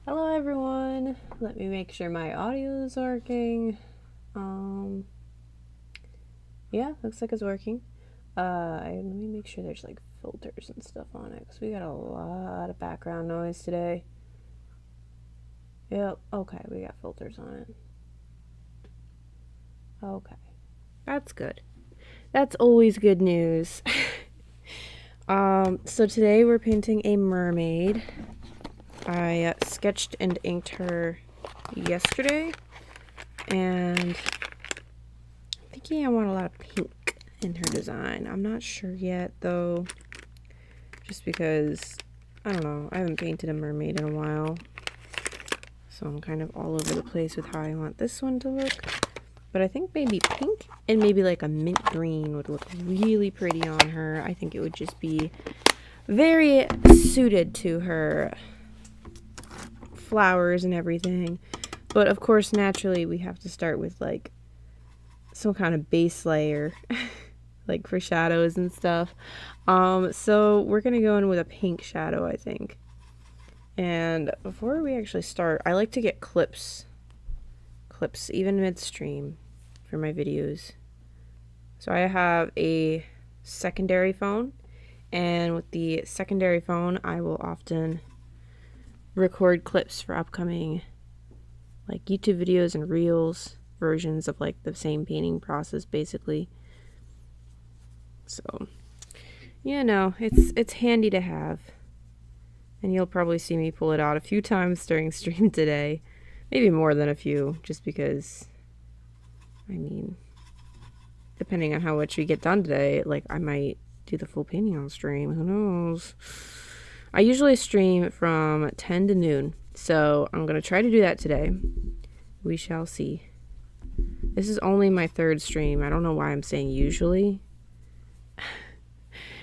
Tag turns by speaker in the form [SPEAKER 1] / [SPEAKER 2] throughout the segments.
[SPEAKER 1] Hello everyone. Let me make sure my audio is working. Yeah, looks like it's working. Let me make sure there's like filters and stuff on it because we got a lot of background noise today. Yep, okay, we got filters on it. Okay, that's good. That's always good news. So today we're painting a mermaid. I sketched and inked her yesterday, and I'm thinking I want a lot of pink in her design. I'm not sure yet though, just because, I don't know, I haven't painted a mermaid in a while, so I'm kind of all over the place with how I want this one to look. But I think maybe pink and maybe like a mint green would look really pretty on her. I think it would just be very suited to her flowers and everything. But of course, naturally, we have to start with like some kind of base layer, like for shadows and stuff. So we're gonna go in with a pink shadow, I think. And before we actually start, I like to get clips even midstream for my videos. So I have a secondary phone, and with the secondary phone I will often record clips for upcoming like YouTube videos and reels versions of like the same painting process basically. So you know, it's handy to have, and you'll probably see me pull it out a few times during stream today. Maybe more than a few, just because, I mean, depending on how much we get done today, like I might do the full painting on stream. Who knows? I usually stream from 10 to noon, so I'm going to try to do that today. We shall see. This is only my third stream. I don't know why I'm saying usually.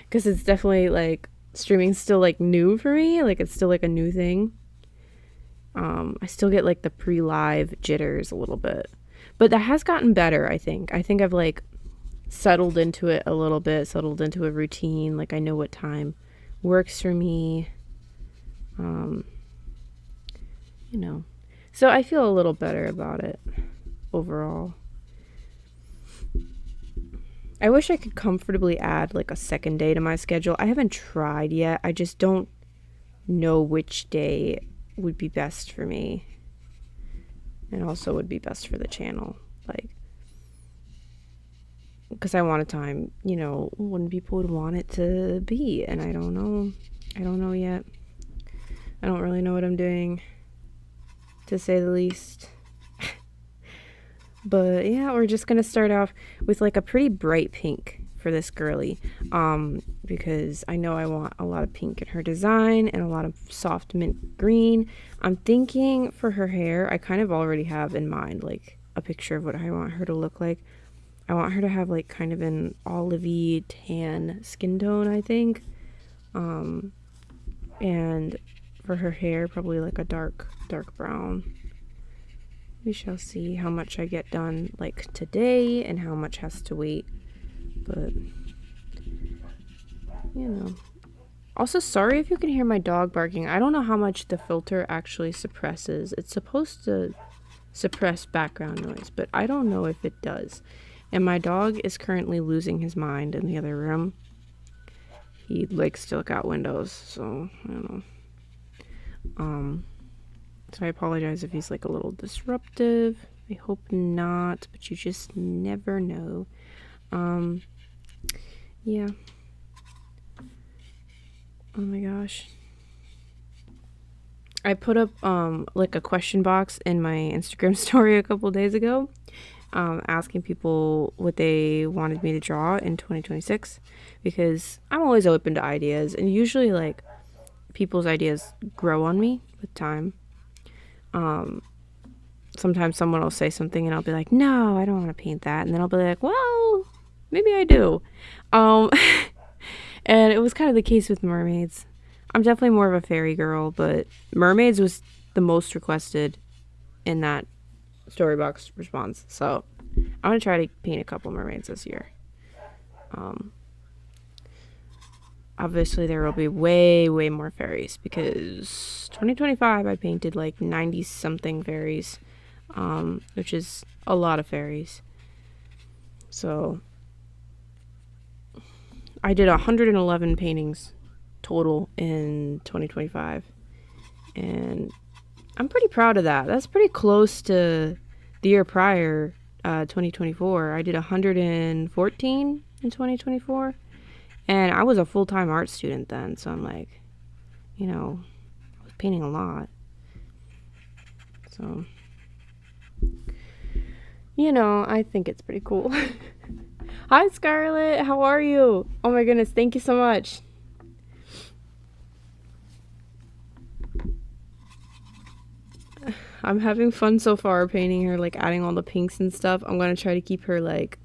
[SPEAKER 1] Because it's definitely like, streaming's still like new for me. Like it's still like a new thing. I still get like the pre-live jitters a little bit, but that has gotten better. I think I've like settled into it a little bit, settled into a routine. Like I know what time works for me. You know, so I feel a little better about it overall. I wish I could comfortably add like a second day to my schedule. I haven't tried yet. I just don't know which day would be best for me, and also would be best for the channel, like, because I want a time, you know, when people would want it to be, and I don't know yet. I don't really know what I'm doing, to say the least. But yeah, we're just gonna start off with like a pretty bright pink for this girly, because I know I want a lot of pink in her design and a lot of soft mint green. I'm thinking for her hair, I kind of already have in mind like a picture of what I want her to look like. I want her to have like kind of an olivey tan skin tone, I think, and for her hair probably like a dark brown. We shall see how much I get done like today and how much has to wait. But, you know. Also, sorry if you can hear my dog barking. I don't know how much the filter actually suppresses. It's supposed to suppress background noise, but I don't know if it does. And my dog is currently losing his mind in the other room. He likes to look out windows, so I don't know. So I apologize if he's like a little disruptive. I hope not, but you just never know. Yeah. Oh my gosh. I put up like a question box in my Instagram story a couple days ago, asking people what they wanted me to draw in 2026, because I'm always open to ideas, and usually like people's ideas grow on me with time. Sometimes someone will say something and I'll be like, no, I don't want to paint that, and then I'll be like, well, maybe I do. And it was kind of the case with mermaids. I'm definitely more of a fairy girl, but mermaids was the most requested in that story box response. So I'm gonna try to paint a couple mermaids this year. obviously there will be way, way more fairies because 2025 I painted like 90 something fairies, which is a lot of fairies. So I did 111 paintings total in 2025, and I'm pretty proud of that. That's pretty close to the year prior, 2024. I did 114 in 2024, and I was a full-time art student then, so I'm like, you know, I was painting a lot. So, you know, I think it's pretty cool. Hi, Scarlett. How are you? Oh my goodness, thank you so much. I'm having fun so far painting her, like adding all the pinks and stuff. I'm going to try to keep her like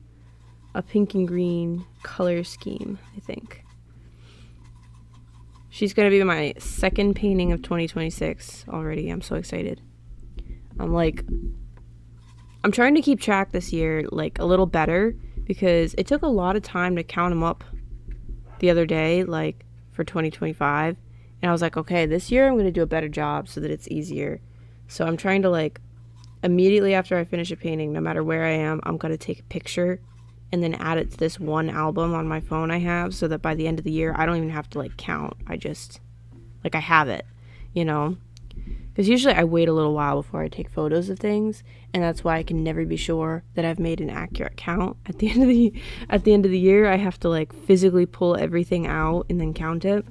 [SPEAKER 1] a pink and green color scheme, I think. She's going to be my second painting of 2026 already. I'm so excited. I'm trying to keep track this year like a little better because it took a lot of time to count them up the other day, like for 2025. And I was like, okay, this year I'm going to do a better job so that it's easier. So I'm trying to like immediately after I finish a painting, no matter where I am, I'm going to take a picture and then add it to this one album on my phone I have so that by the end of the year, I don't even have to like count. I just, like, I have it, you know? Because usually I wait a little while before I take photos of things, and that's why I can never be sure that I've made an accurate count. At the end of the year, I have to like physically pull everything out and then count it.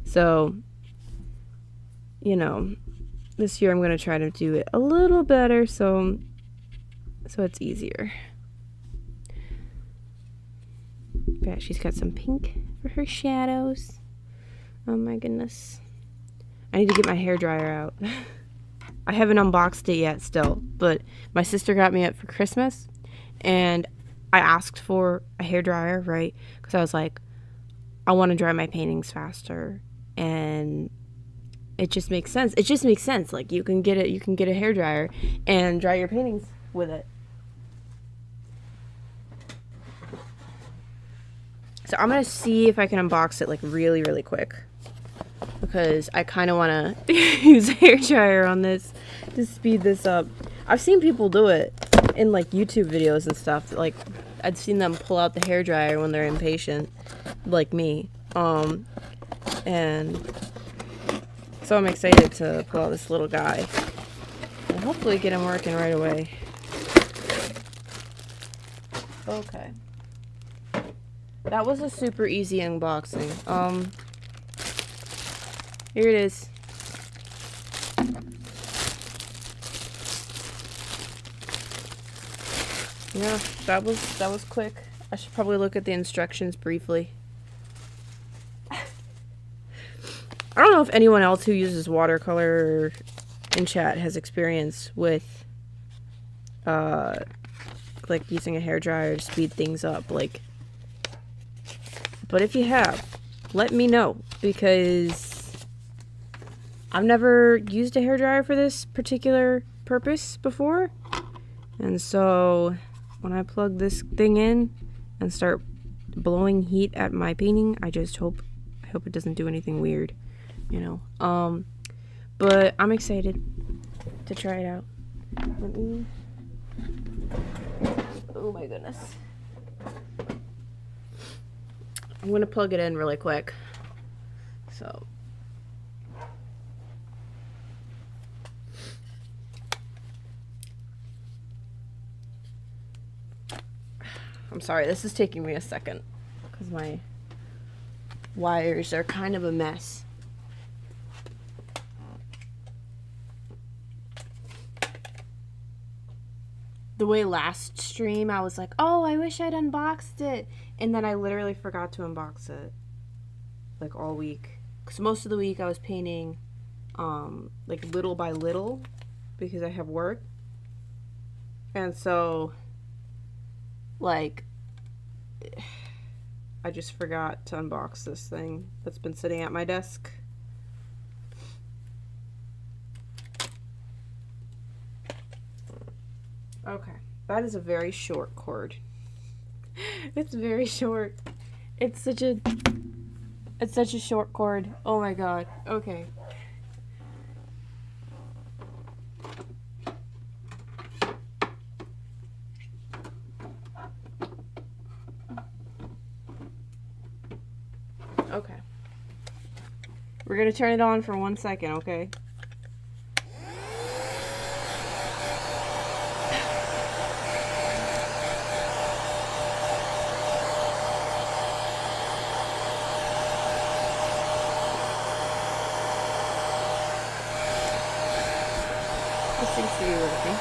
[SPEAKER 1] So, you know, this year I'm going to try to do it a little better so it's easier. Yeah, she's got some pink for her shadows. Oh my goodness. I need to get my hairdryer out. I haven't unboxed it yet still, but my sister got me it for Christmas, and I asked for a hairdryer, right? Because I was like, I want to dry my paintings faster, and it just makes sense. It just makes sense. Like, you can get a hairdryer and dry your paintings with it. So I'm going to see if I can unbox it like really, really quick, because I kind of want to use a hairdryer on this to speed this up. I've seen people do it in like YouTube videos and stuff. Like, I'd seen them pull out the hairdryer when they're impatient, like me. And so I'm excited to pull out this little guy and hopefully get him working right away. Okay. That was a super easy unboxing. Here it is. Yeah, that was quick. I should probably look at the instructions briefly. I don't know if anyone else who uses watercolor in chat has experience with like using a hairdryer to speed things up, like. But if you have, let me know, because I've never used a hairdryer for this particular purpose before. And so when I plug this thing in and start blowing heat at my painting, I hope it doesn't do anything weird, you know. But I'm excited to try it out. Oh my goodness. I'm going to plug it in really quick. So. I'm sorry, this is taking me a second because my wires are kind of a mess. The way last stream I was like, oh, I wish I'd unboxed it. And then I literally forgot to unbox it. Like all week. Because most of the week I was painting like little by little because I have work. And so like I just forgot to unbox this thing that's been sitting at my desk. Okay, that is a very short cord. It's very short. It's such a It's such a short cord. Oh my god. Okay. Okay. We're gonna turn it on for 1 second, okay? This seems to be working.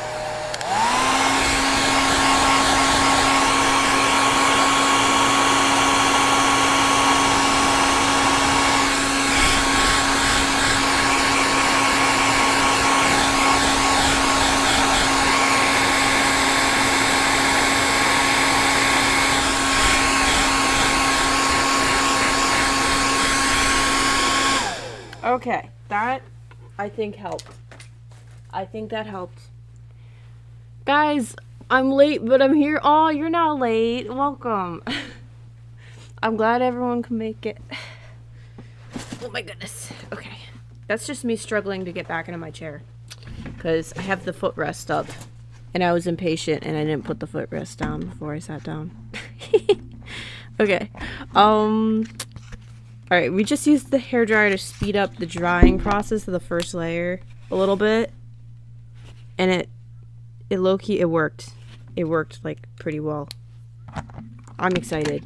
[SPEAKER 1] Okay, that I think helped. I think that helped. Guys, I'm late, but I'm here. Oh, you're not late. Welcome. I'm glad everyone can make it. Oh my goodness. Okay. That's just me struggling to get back into my chair. Because I have the footrest up. And I was impatient and I didn't put the footrest down before I sat down. Okay. Alright, we just used the hairdryer to speed up the drying process of the first layer a little bit. And it low-key, it worked. It worked, like, pretty well. I'm excited.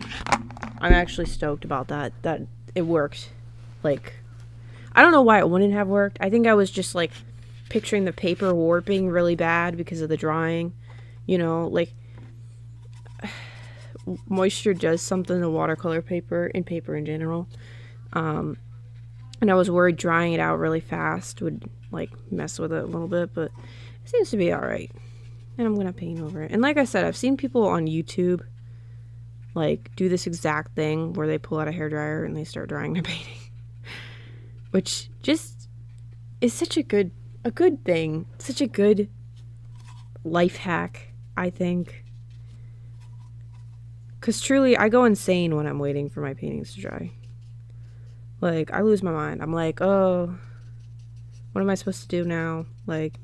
[SPEAKER 1] I'm actually stoked about that it worked. Like, I don't know why it wouldn't have worked. I think I was just, like, picturing the paper warping really bad because of the drying. You know, like, moisture does something to watercolor paper and paper in general. And I was worried drying it out really fast would, like, mess with it a little bit, but it seems to be alright. And I'm gonna paint over it. And like I said, I've seen people on YouTube, like, do this exact thing where they pull out a hairdryer and they start drying their painting. Which just is such a good thing. Such a good life hack, I think. Because truly, I go insane when I'm waiting for my paintings to dry. Like, I lose my mind. I'm like, oh, what am I supposed to do now? Like,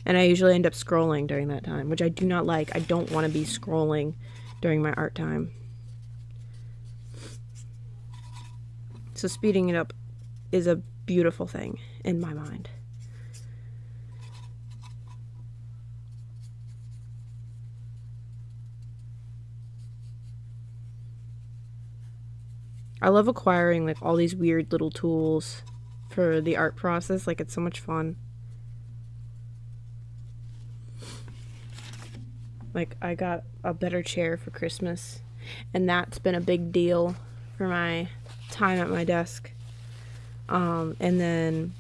[SPEAKER 1] and I usually end up scrolling during that time, which I do not like. I don't want to be scrolling during my art time. So speeding it up is a beautiful thing in my mind. I love acquiring, like, all these weird little tools for the art process. Like, it's so much fun. Like, I got a better chair for Christmas, and that's been a big deal for my time at my desk. And then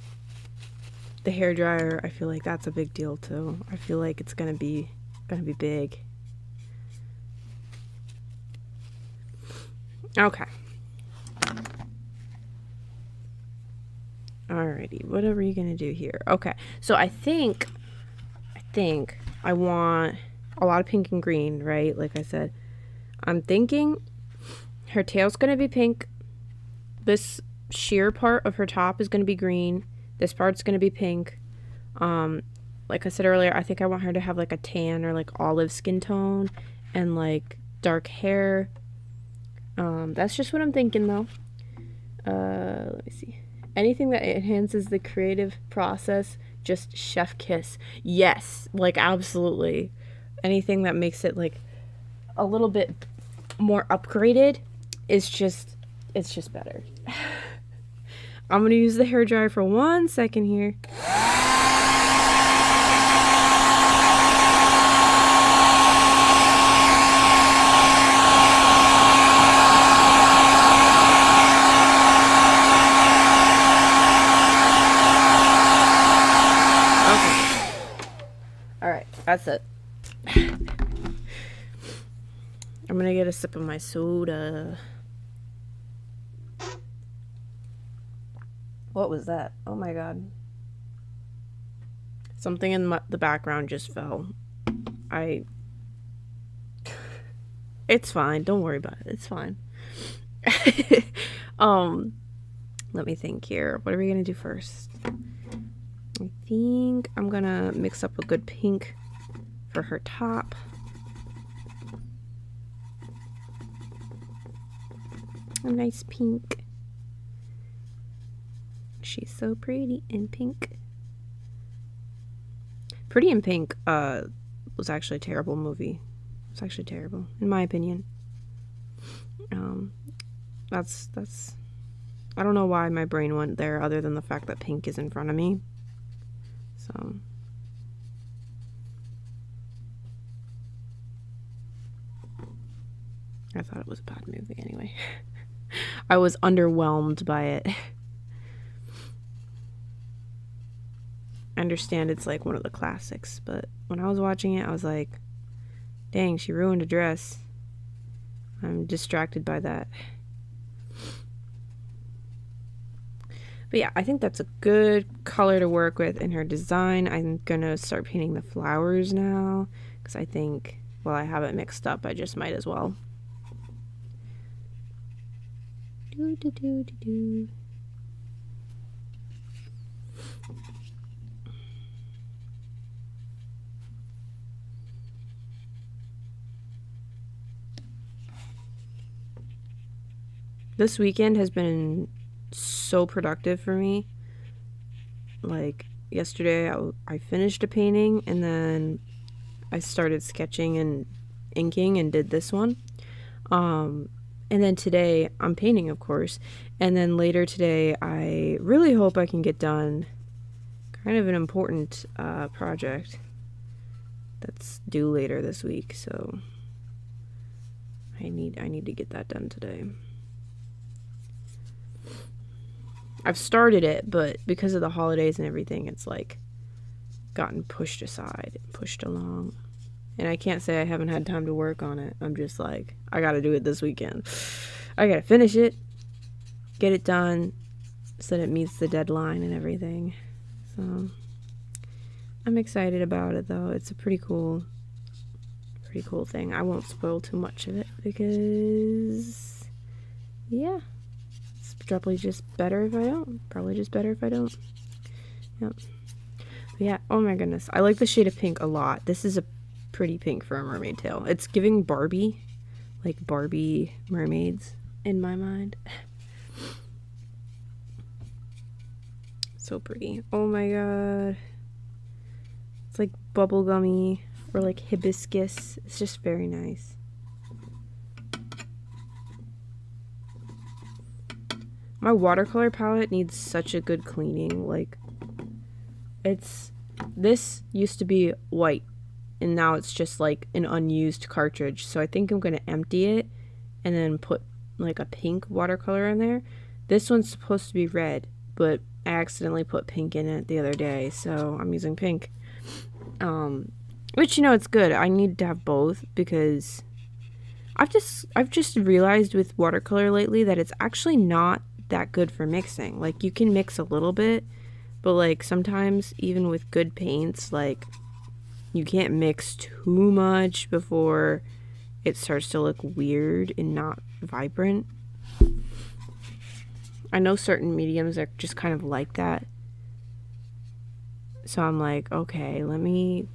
[SPEAKER 1] the hairdryer, I feel like that's a big deal too. I feel like it's gonna be big. Okay. Alrighty, what are we gonna do here? Okay, so I think I want a lot of pink and green, right? Like I said, I'm thinking her tail's gonna be pink. This sheer part of her top is gonna be green. This part's gonna be pink. Like I said earlier, I think I want her to have like a tan or like olive skin tone and like dark hair. That's just what I'm thinking though. Let me see. Anything that enhances the creative process, just chef kiss. Yes, like absolutely. Anything that makes it like a little bit more upgraded is just, it's just better. I'm gonna use the hairdryer for 1 second here. That's it. I'm gonna get a sip of my soda. What was that? Oh my god. Something in the background just fell. It's fine. Don't worry about it. It's fine. Let me think here. What are we gonna do first? I think I'm gonna mix up a good pink for her top. A nice pink. She's so pretty in pink. Pretty in Pink was actually a terrible movie. It's actually terrible, in my opinion. That's I don't know why my brain went there other than the fact that pink is in front of me. So I thought it was a bad movie anyway. I was underwhelmed by it. I understand it's like one of the classics, but when I was watching it, I was like, dang, she ruined a dress. I'm distracted by that. But yeah, I think that's a good color to work with in her design. I'm gonna start painting the flowers now, because I think, well, I have it mixed up, I just might as well. This weekend has been so productive for me. Like yesterday I finished a painting and then I started sketching and inking and did this one. And then today I'm painting, of course. And then later today I really hope I can get done kind of an important project that's due later this week. So I need to get that done today. I've started it, but because of the holidays and everything, it's like gotten pushed aside, pushed along. And I can't say I haven't had time to work on it. I'm just like, I gotta do it this weekend. I gotta finish it, get it done, so that it meets the deadline and everything. So I'm excited about it, though. It's a pretty cool thing. I won't spoil too much of it because, yeah. Probably just better if I don't. Yep. But yeah, oh my goodness. I like the shade of pink a lot. This is a pretty pink for a mermaid tail. It's giving Barbie. Like Barbie mermaids in my mind. So pretty. Oh my god. It's like bubblegummy or like hibiscus. It's just very nice. My watercolor palette needs such a good cleaning. Like, this used to be white, and now it's just like an unused cartridge. So I think I'm going to empty it and then put like a pink watercolor in there. This one's supposed to be red, but I accidentally put pink in it the other day, so I'm using pink. Which, you know, it's good. I need to have both because I've just realized with watercolor lately that it's actually not that good for mixing. Like, you can mix a little bit, but like sometimes even with good paints, like you can't mix too much before it starts to look weird and not vibrant. I know certain mediums are just kind of like that, so I'm like, okay, let me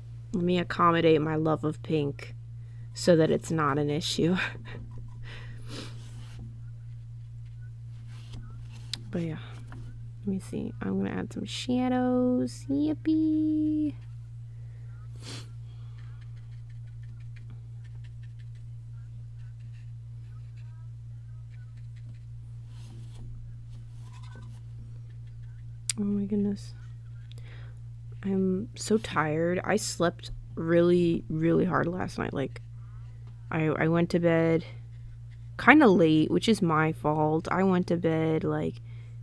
[SPEAKER 1] accommodate my love of pink so that it's not an issue. But yeah, let me see. I'm gonna add some shadows. Yippee! Oh my goodness. I'm so tired. I slept really, really hard last night. Like, I went to bed kind of late, which is my fault. I went to bed like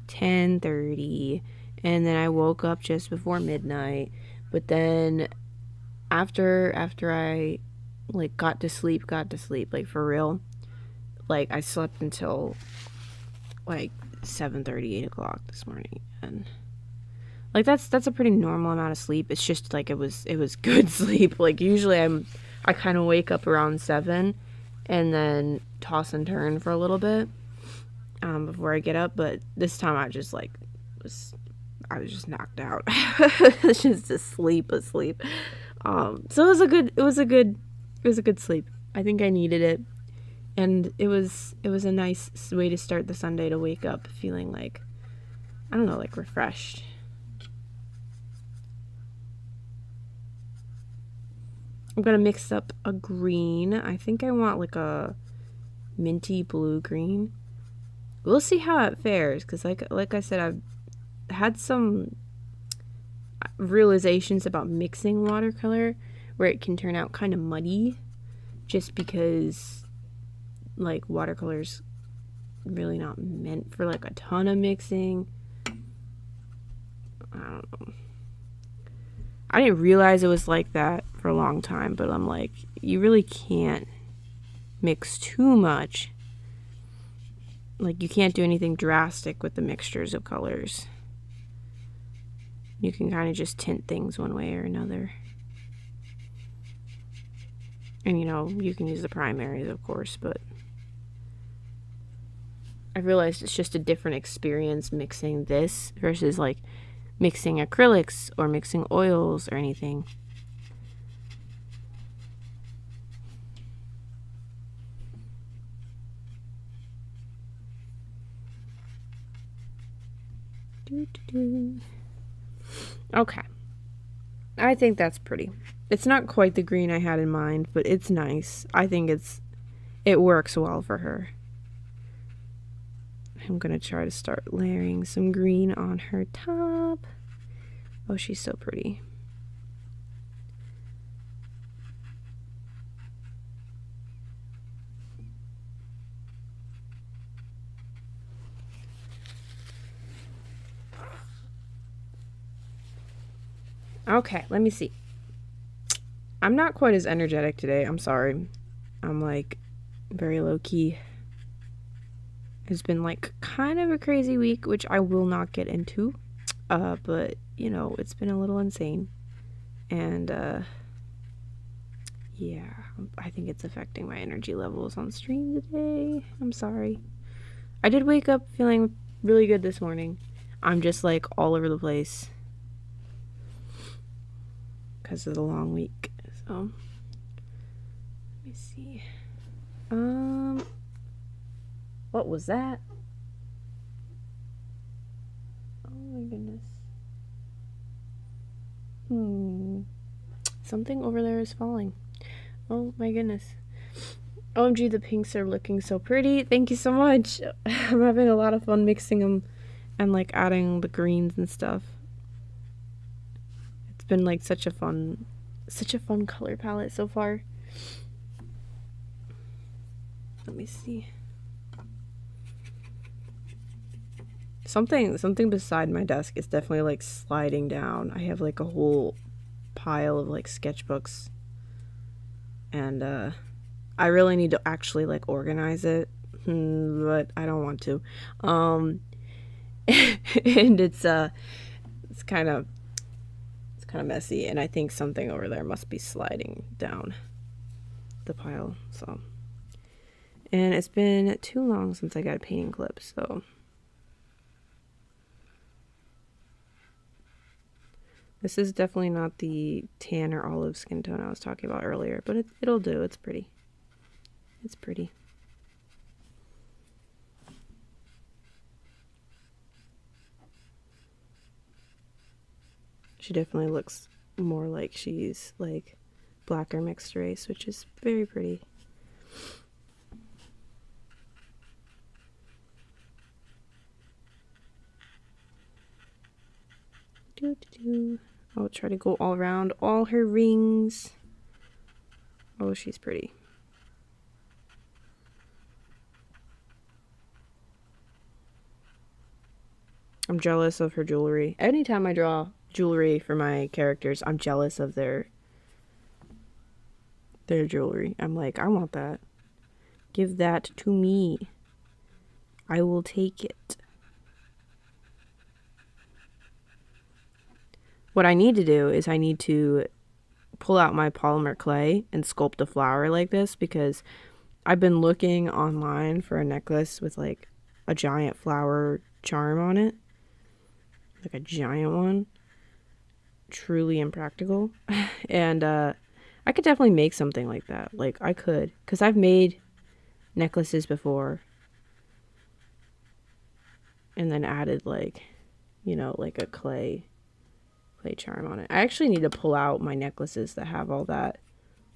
[SPEAKER 1] 10:30, and then I woke up just before midnight. But then after I like got to sleep like for real, like I slept until like 7:30, 8 o'clock this morning, and like that's a pretty normal amount of sleep. It's just like it was good sleep. Like usually I kind of wake up around 7 and then toss and turn for a little bit. before I get up, but this time I just like I was just knocked out. Just asleep. So it was a good sleep. I think I needed it. And it was a nice way to start the Sunday, to wake up feeling like, I don't know, like refreshed. I'm gonna mix up a green. I think I want like a minty blue green. We'll see how it fares, because like I said, I've had some realizations about mixing watercolor where it can turn out kind of muddy, just because like watercolor's really not meant for like a ton of mixing. I don't know. I didn't realize it was like that for a long time, but I'm like, you really can't mix too much. Like, you can't do anything drastic with the mixtures of colors. You can kind of just tint things one way or another. And, you know, you can use the primaries, of course, but I realized it's just a different experience mixing this versus like mixing acrylics or mixing oils or anything. Okay. I think that's pretty. It's not quite the green I had in mind, but it's nice. I think it works well for her. I'm gonna try to start layering some green on her top. Oh, she's so pretty. Okay, let me see. I'm not quite as energetic today. I'm sorry. I'm like very low key. It's been like kind of a crazy week, which I will not get into. But you know, it's been a little insane. And yeah, I think it's affecting my energy levels on stream today. I'm sorry. I did wake up feeling really good this morning. I'm just like all over the place because of the long week. So let me see. What was that? Oh my goodness. Something over there is falling. Oh my goodness. OMG, the pinks are looking so pretty. Thank you so much. I'm having a lot of fun mixing them and like adding the greens and stuff. It's been like such a fun color palette so far. Let me see. Something beside my desk is definitely like sliding down. I have like a whole pile of like sketchbooks, and I really need to actually like organize it, but I don't want to. And it's kind of messy, and I think something over there must be sliding down the pile. So, and it's been too long since I got a painting clip, so. This is definitely not the tan or olive skin tone I was talking about earlier, but it'll do. It's pretty. It's pretty. She definitely looks more like she's like black or mixed race, which is very pretty. I'll try to go all around all her rings. Oh, she's pretty. I'm jealous of her jewelry. Anytime I draw jewelry for my characters, I'm jealous of their jewelry. I'm like, I want that. Give that to me. I will take it. What I need to do is I need to pull out my polymer clay and sculpt a flower like this, because I've been looking online for a necklace with like a giant flower charm on it. Like a giant one. Truly impractical. And I could definitely make something like that. Like, I could. Because I've made necklaces before. And then added, like, you know, like a clay charm on it. I actually need to pull out my necklaces that have all that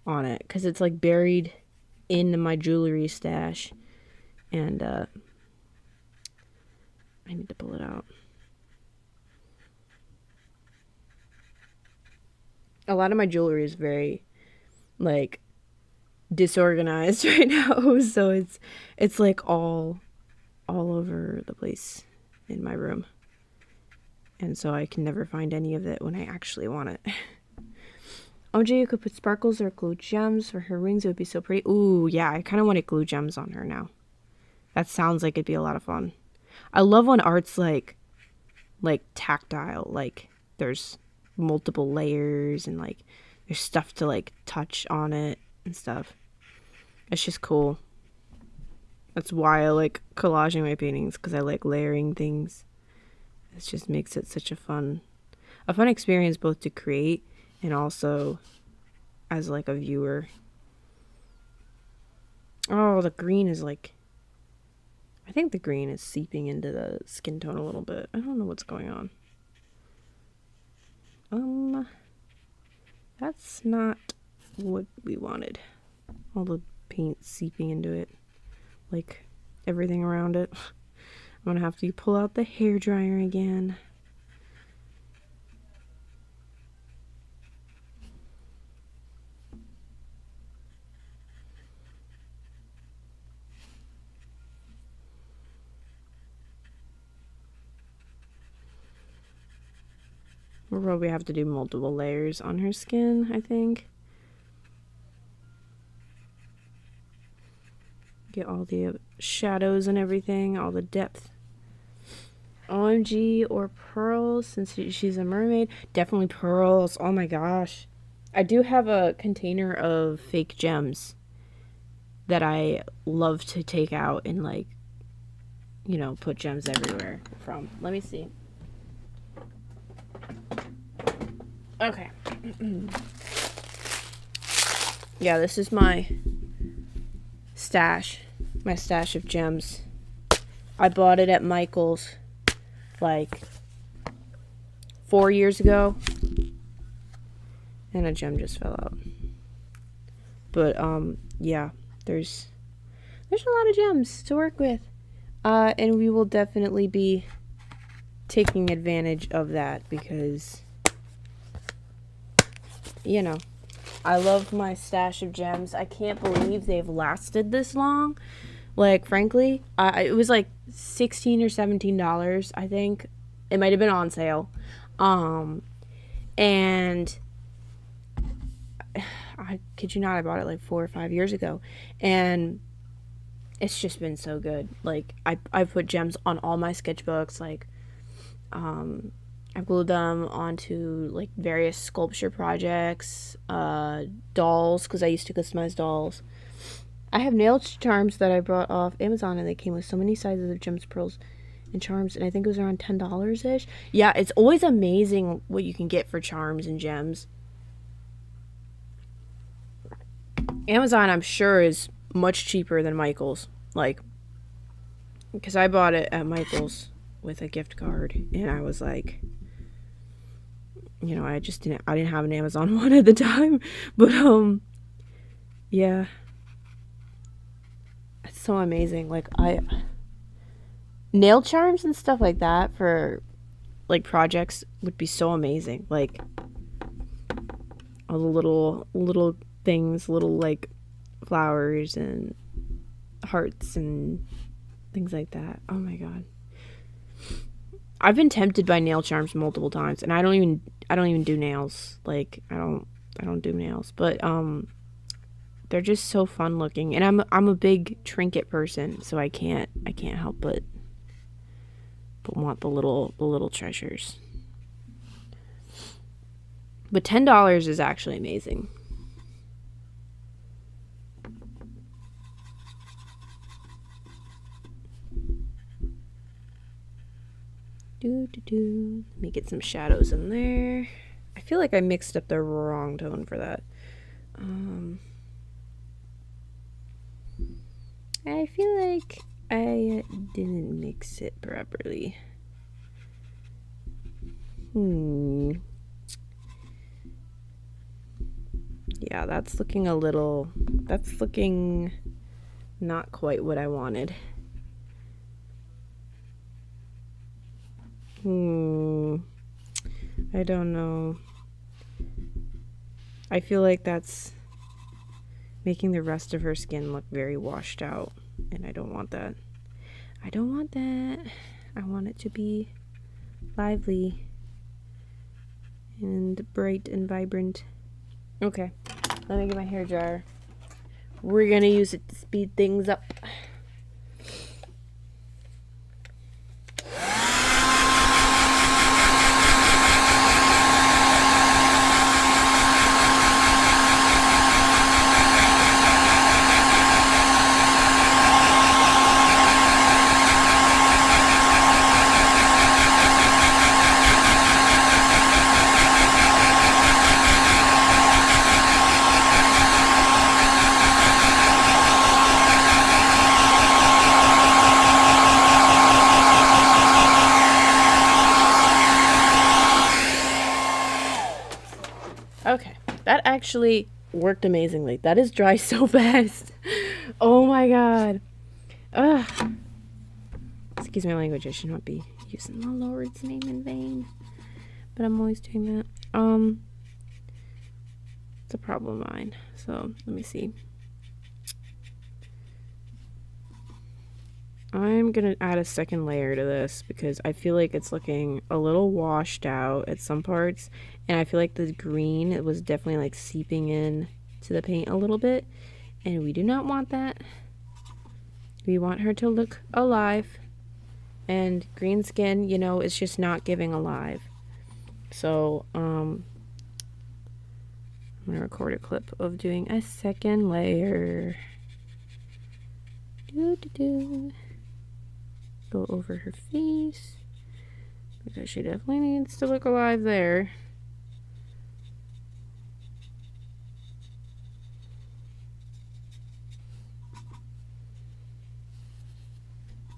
[SPEAKER 1] on it. Because it's, like, buried in my jewelry stash. And I need to pull it out. A lot of my jewelry is very, like, disorganized right now. So it's like all over the place in my room. And so I can never find any of it when I actually want it. OJ, you could put sparkles or glue gems for her rings. It would be so pretty. Ooh, yeah, I kind of want to glue gems on her now. That sounds like it'd be a lot of fun. I love when art's like tactile. Like, there's multiple layers and, like, there's stuff to, like, touch on it and stuff. It's just cool. That's why I like collaging my paintings, because I like layering things. It just makes it such a fun experience, both to create and also as, like, a viewer. Oh, the green is, like, I think the green is seeping into the skin tone a little bit. I don't know what's going on. That's not what we wanted. All the paint seeping into it, like everything around it. I'm gonna have to pull out the hairdryer again. We'll probably have to do multiple layers on her skin, I think. Get all the shadows and everything, all the depth. OMG or pearls, since she's a mermaid. Definitely pearls. Oh my gosh. I do have a container of fake gems that I love to take out and, like, you know, put gems everywhere from. Let me see. Okay. Yeah, this is my stash of gems. I bought it at Michael's like 4 years ago, and a gem just fell out. But yeah, there's a lot of gems to work with, and we will definitely be taking advantage of that, because, you know, I love my stash of gems. I can't believe they've lasted this long. Like, frankly, it was like $16 or $17, I think. It might have been on sale. And I kid you not, I bought it like 4 or 5 years ago. And it's just been so good. Like, I put gems on all my sketchbooks. Like, I've glued them onto, like, various sculpture projects, dolls, because I used to customize dolls. I have nail charms that I brought off Amazon, and they came with so many sizes of gems, pearls, and charms, and I think it was around $10-ish. Yeah, it's always amazing what you can get for charms and gems. Amazon, I'm sure, is much cheaper than Michael's. Like, because I bought it at Michael's with a gift card, and I was like, you know, I didn't have an Amazon one at the time, but yeah, it's so amazing. Like, nail charms and stuff like that for, like, projects would be so amazing. Like, all the little things, little, like, flowers and hearts and things like that. Oh my god, I've been tempted by nail charms multiple times, and I don't even do nails. Like, I don't do nails, but they're just so fun looking, and I'm a big trinket person, so I can't help but want the little treasures. But $10 is actually amazing. Let me get some shadows in there. I feel like I mixed up the wrong tone for that. I feel like I didn't mix it properly. Yeah, that's looking not quite what I wanted. I don't know. I feel like that's making the rest of her skin look very washed out, and I don't want that. I don't want that. I want it to be lively and bright and vibrant. Okay, let me get my hair dryer. We're gonna use it to speed things up. Okay, that actually worked amazingly. That is dry so fast. Oh my god. Ugh. Excuse my language, I should not be using the Lord's name in vain. But I'm always doing that. It's a problem of mine. So, let me see. I'm gonna add a second layer to this because I feel like it's looking a little washed out at some parts, and I feel like the green, it was definitely like seeping in to the paint a little bit, and we do not want that. We want her to look alive, and green skin, you know, is just not giving alive. So I'm gonna record a clip of doing a second layer. Go over her face because she definitely needs to look alive there.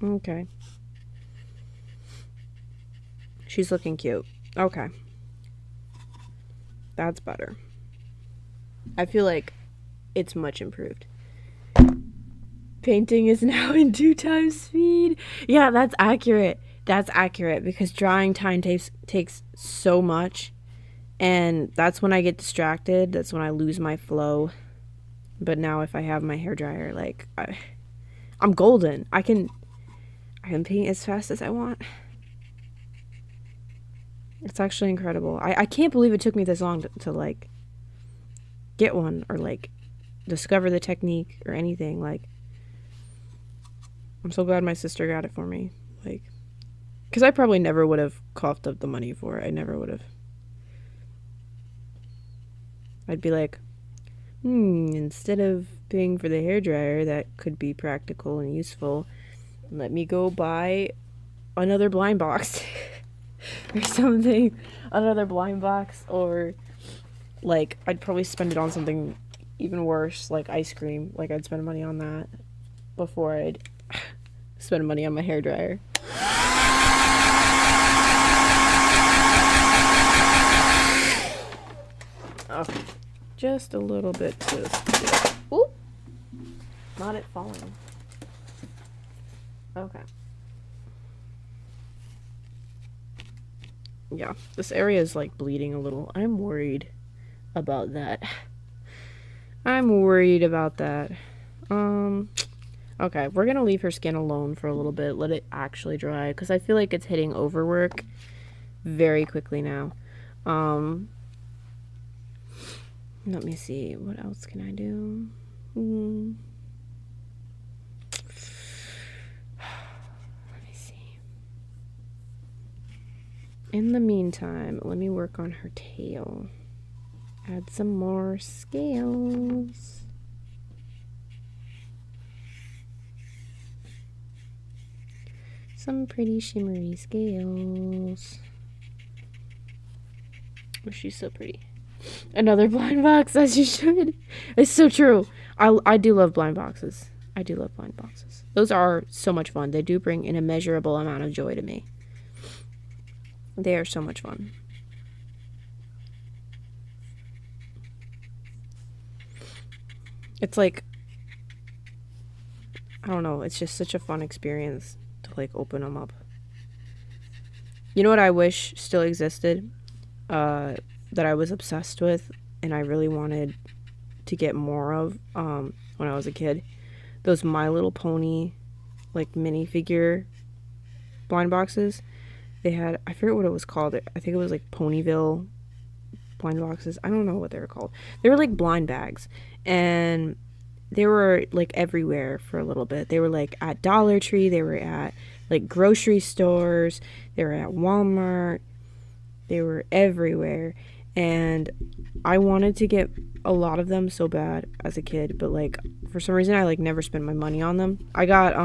[SPEAKER 1] Okay. She's looking cute. Okay. That's better. I feel like it's much improved. Painting is now in 2 times speed. Yeah, that's accurate. That's accurate because drying time takes so much, and that's when I get distracted. That's when I lose my flow. But now if I have my hairdryer, like I'm golden. I can paint as fast as I want. It's actually incredible. I can't believe it took me this long to like get one or like discover the technique or anything. Like, I'm so glad my sister got it for me. Like, because I probably never would have coughed up the money for it. I never would have. I'd be like, instead of paying for the hairdryer that could be practical and useful, let me go buy another blind box or something. Another blind box, or like I'd probably spend it on something even worse, like ice cream. Like I'd spend money on that before I'd spend money on my hairdryer. Okay, just a little bit to oop, not it falling. Okay. Yeah, this area is like bleeding a little. I'm worried about that. I'm worried about that. Okay, we're gonna leave her skin alone for a little bit, let it actually dry, because I feel like it's hitting overwork very quickly now. Let me see, what else can I do? Let me see. In the meantime, let me work on her tail. Add some more scales. Some pretty shimmery scales. Oh, she's so pretty. Another blind box, as you should. It's so true. I do love blind boxes. I do love blind boxes. Those are so much fun. They do bring an immeasurable amount of joy to me. They are so much fun. It's like, I don't know, it's just such a fun experience to like open them up. You know what I wish still existed? That I was obsessed with and I really wanted to get more of when I was a kid. Those My Little Pony like minifigure blind boxes. They had, I forget what it was called. I think it was like Ponyville blind boxes. I don't know what they were called. They were like blind bags. And they were like everywhere for a little bit. They were like at Dollar Tree. They were at like grocery stores. They were at Walmart. They were everywhere. And I wanted to get a lot of them so bad as a kid. But like for some reason I like never spent my money on them. I got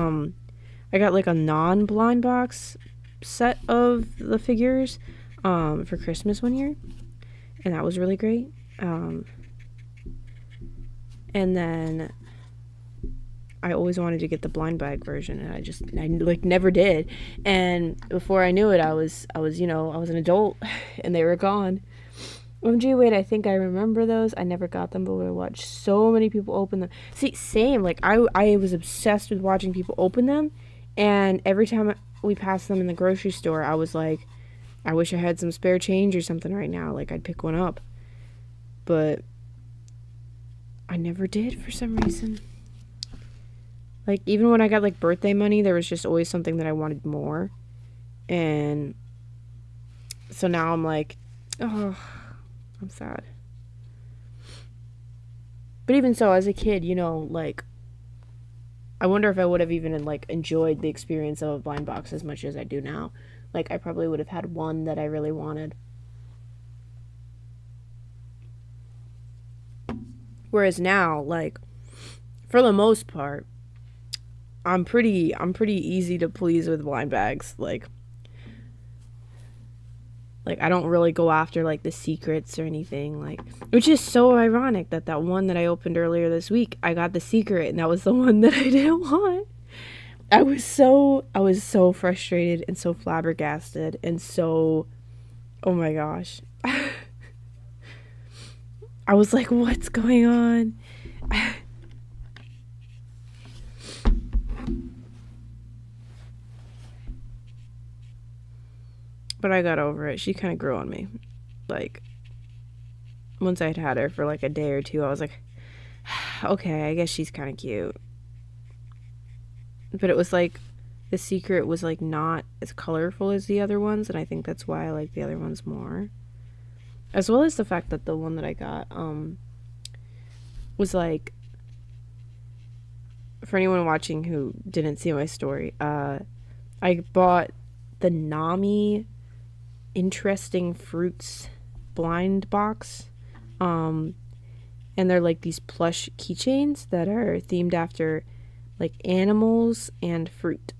[SPEAKER 1] like a non-blind box set of the figures for Christmas one year, and that was really great. And then I always wanted to get the blind bag version, and I like never did. And before I knew it, I was an adult and they were gone. OMG, wait, I think I remember those. I never got them, but I watched so many people open them. See, same, like I was obsessed with watching people open them, and every time we passed them in the grocery store, I was like, I wish I had some spare change or something right now, like I'd pick one up. But I never did for some reason. Like even when I got like birthday money, there was just always something that I wanted more. And so now I'm like, oh, I'm sad. But even so, as a kid, you know, like I wonder if I would have even like enjoyed the experience of a blind box as much as I do now. Like I probably would have had one that I really wanted. Whereas now, like for the most part, I'm pretty easy to please with blind bags. Like I don't really go after like the secrets or anything, like, which is so ironic that one that I opened earlier this week, I got the secret and that was the one that I didn't want. I was so frustrated and so flabbergasted and so, oh my gosh. I was like, what's going on? But I got over it. She kind of grew on me. Like, once I'd had her for like a day or two, I was like, okay, I guess she's kind of cute. But it was like, the secret was like not as colorful as the other ones, and I think that's why I like the other ones more. As well as the fact that the one that I got was like, for anyone watching who didn't see my story, I bought the Nami Interesting Fruits blind box, and they're like these plush keychains that are themed after like animals and fruit.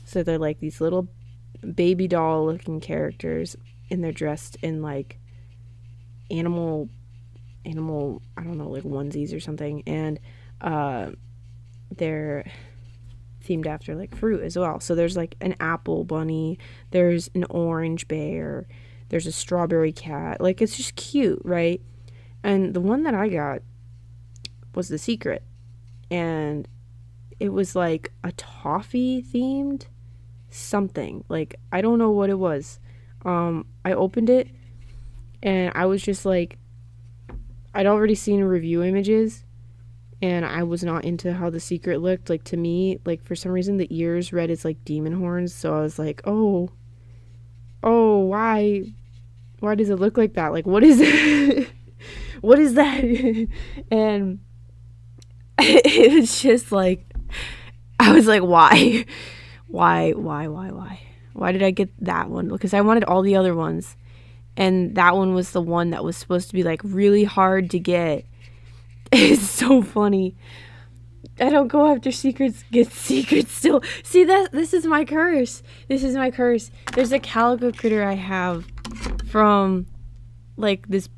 [SPEAKER 1] So they're like these little baby doll looking characters, and they're dressed in like animal I don't know, like onesies or something, and they're themed after like fruit as well. So there's like an apple bunny, there's an orange bear, there's a strawberry cat. Like it's just cute, right? And the one that I got was the secret, and it was like a toffee themed something. Like I don't know what it was. I opened it and I was just like, I'd already seen review images and I was not into how the secret looked. Like to me, like for some reason the ears read as like demon horns, so I was like, oh why does it look like that? Like what is it? What is that? And it was just like, I was like, why did I get that one? Because I wanted all the other ones, and that one was the one that was supposed to be like really hard to get. It's so funny. I don't go after secrets, get secrets still. See, this is my curse. This is my curse. There's a calico critter I have from like this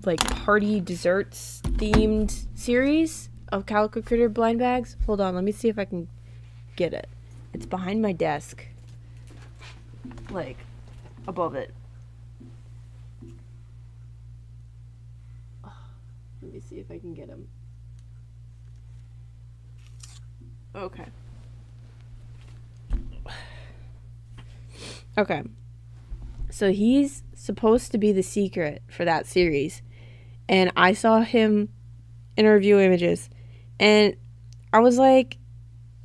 [SPEAKER 1] like party desserts themed series of calico critter blind bags. Hold on, let me see if I can get it. It's behind my desk. Like above it. Let me see if I can get him. Okay. Okay. So he's supposed to be the secret for that series. And I saw him in review images. And I was like,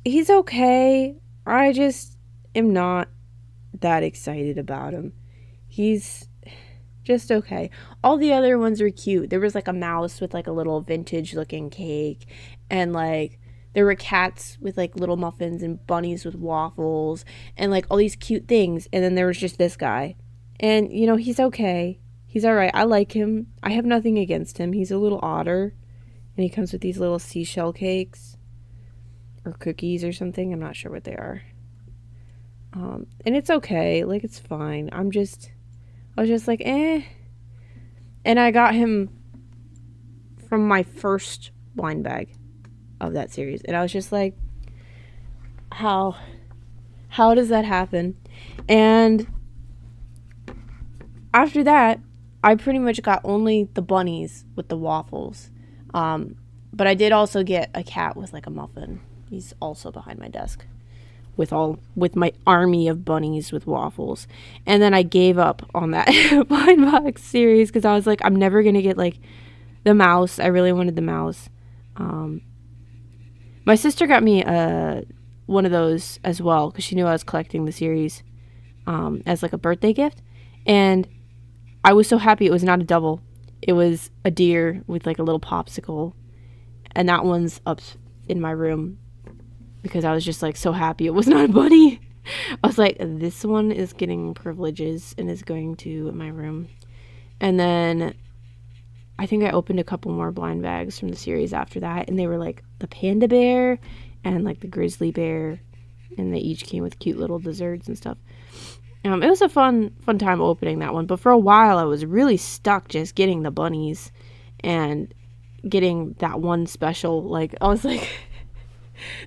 [SPEAKER 1] he's okay. I just am not that excited about him. He's just okay. All the other ones were cute. There was like a mouse with like a little vintage looking cake. And like there were cats with like little muffins and bunnies with waffles and like all these cute things. And then there was just this guy. And, you know, he's okay. He's all right. I like him. I have nothing against him. He's a little otter. And he comes with these little seashell cakes or cookies or something. I'm not sure what they are. And it's okay. Like, it's fine. I was just like, eh. And I got him from my first blind bag of that series. And I was just like, how does that happen? And after that, I pretty much got only the bunnies with the waffles. But I did also get a cat with like a muffin. He's also behind my desk with my army of bunnies with waffles. And then I gave up on that blind box series because I was like, I'm never going to get like the mouse. I really wanted the mouse. My sister got me one of those as well because she knew I was collecting the series as like a birthday gift. And I was so happy it was not a double. It was a deer with like a little popsicle. And that one's up in my room because I was just like so happy it was not a bunny. I was like, this one is getting privileges and is going to my room. And then I think I opened a couple more blind bags from the series after that. And they were like the panda bear and like the grizzly bear. And they each came with cute little desserts and stuff. It was a fun time opening that one. But for a while, I was really stuck just getting the bunnies and getting that one special. Like, I was like,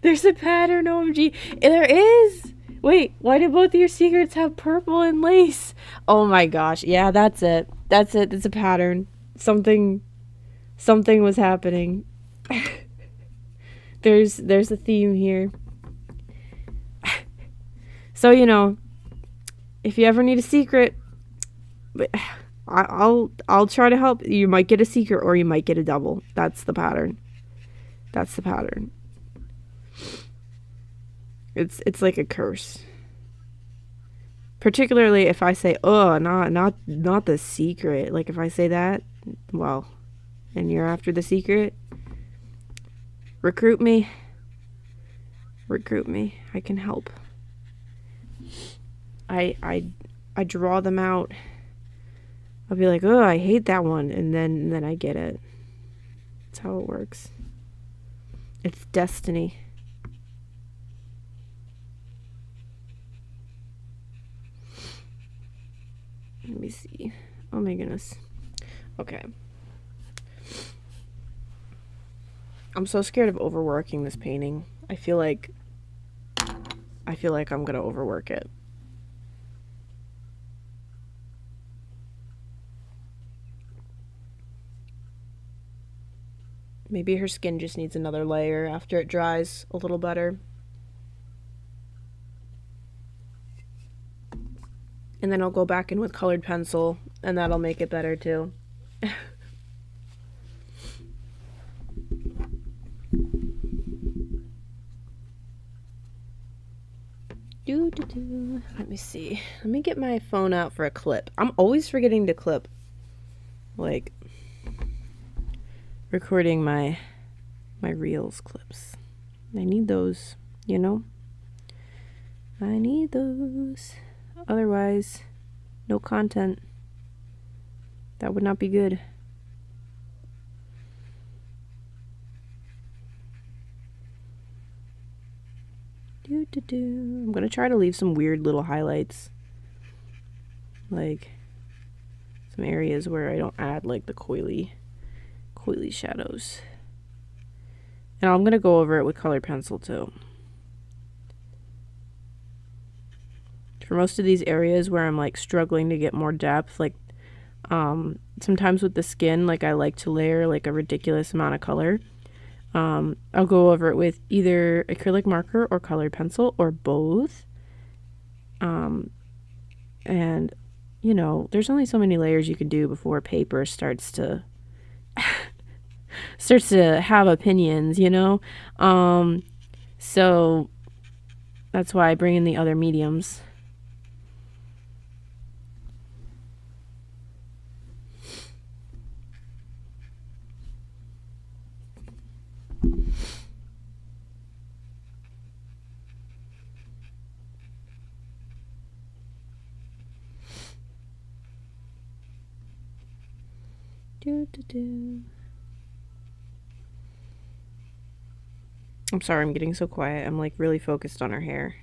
[SPEAKER 1] there's a pattern, OMG. There is. Wait, why do both of your secrets have purple and lace? Oh my gosh. Yeah, that's it. That's it. It's a pattern. Something was happening. There's a theme here. So, you know, if you ever need a secret, I'll try to help. You might get a secret or you might get a double. That's the pattern. That's the pattern. It's like a curse. Particularly if I say, "Oh, not the secret." Like if I say that, well, and you're after the secret, recruit me. Recruit me. I can help. I draw them out. I'll be like, oh, I hate that one, and then I get it. That's how it works. It's destiny. Let me see. Oh my goodness. Okay. I'm so scared of overworking this painting. I feel like I'm gonna overwork it. Maybe her skin just needs another layer after it dries a little better. And then I'll go back in with colored pencil, and that'll make it better too. Let me see. Let me get my phone out for a clip. I'm always forgetting to clip. Like, recording my Reels clips. I need those, you know? I need those. Otherwise, no content. That would not be good. I'm gonna try to leave some weird little highlights, like some areas where I don't add like the coily shadows. And I'm gonna go over it with colored pencil too. For most of these areas where I'm like struggling to get more depth, like sometimes with the skin, like I like to layer like a ridiculous amount of color. I'll go over it with either acrylic marker or colored pencil or both. And you know, there's only so many layers you can do before paper starts to have opinions, you know? So that's why I bring in the other mediums. I'm sorry, I'm getting so quiet. I'm like really focused on her hair.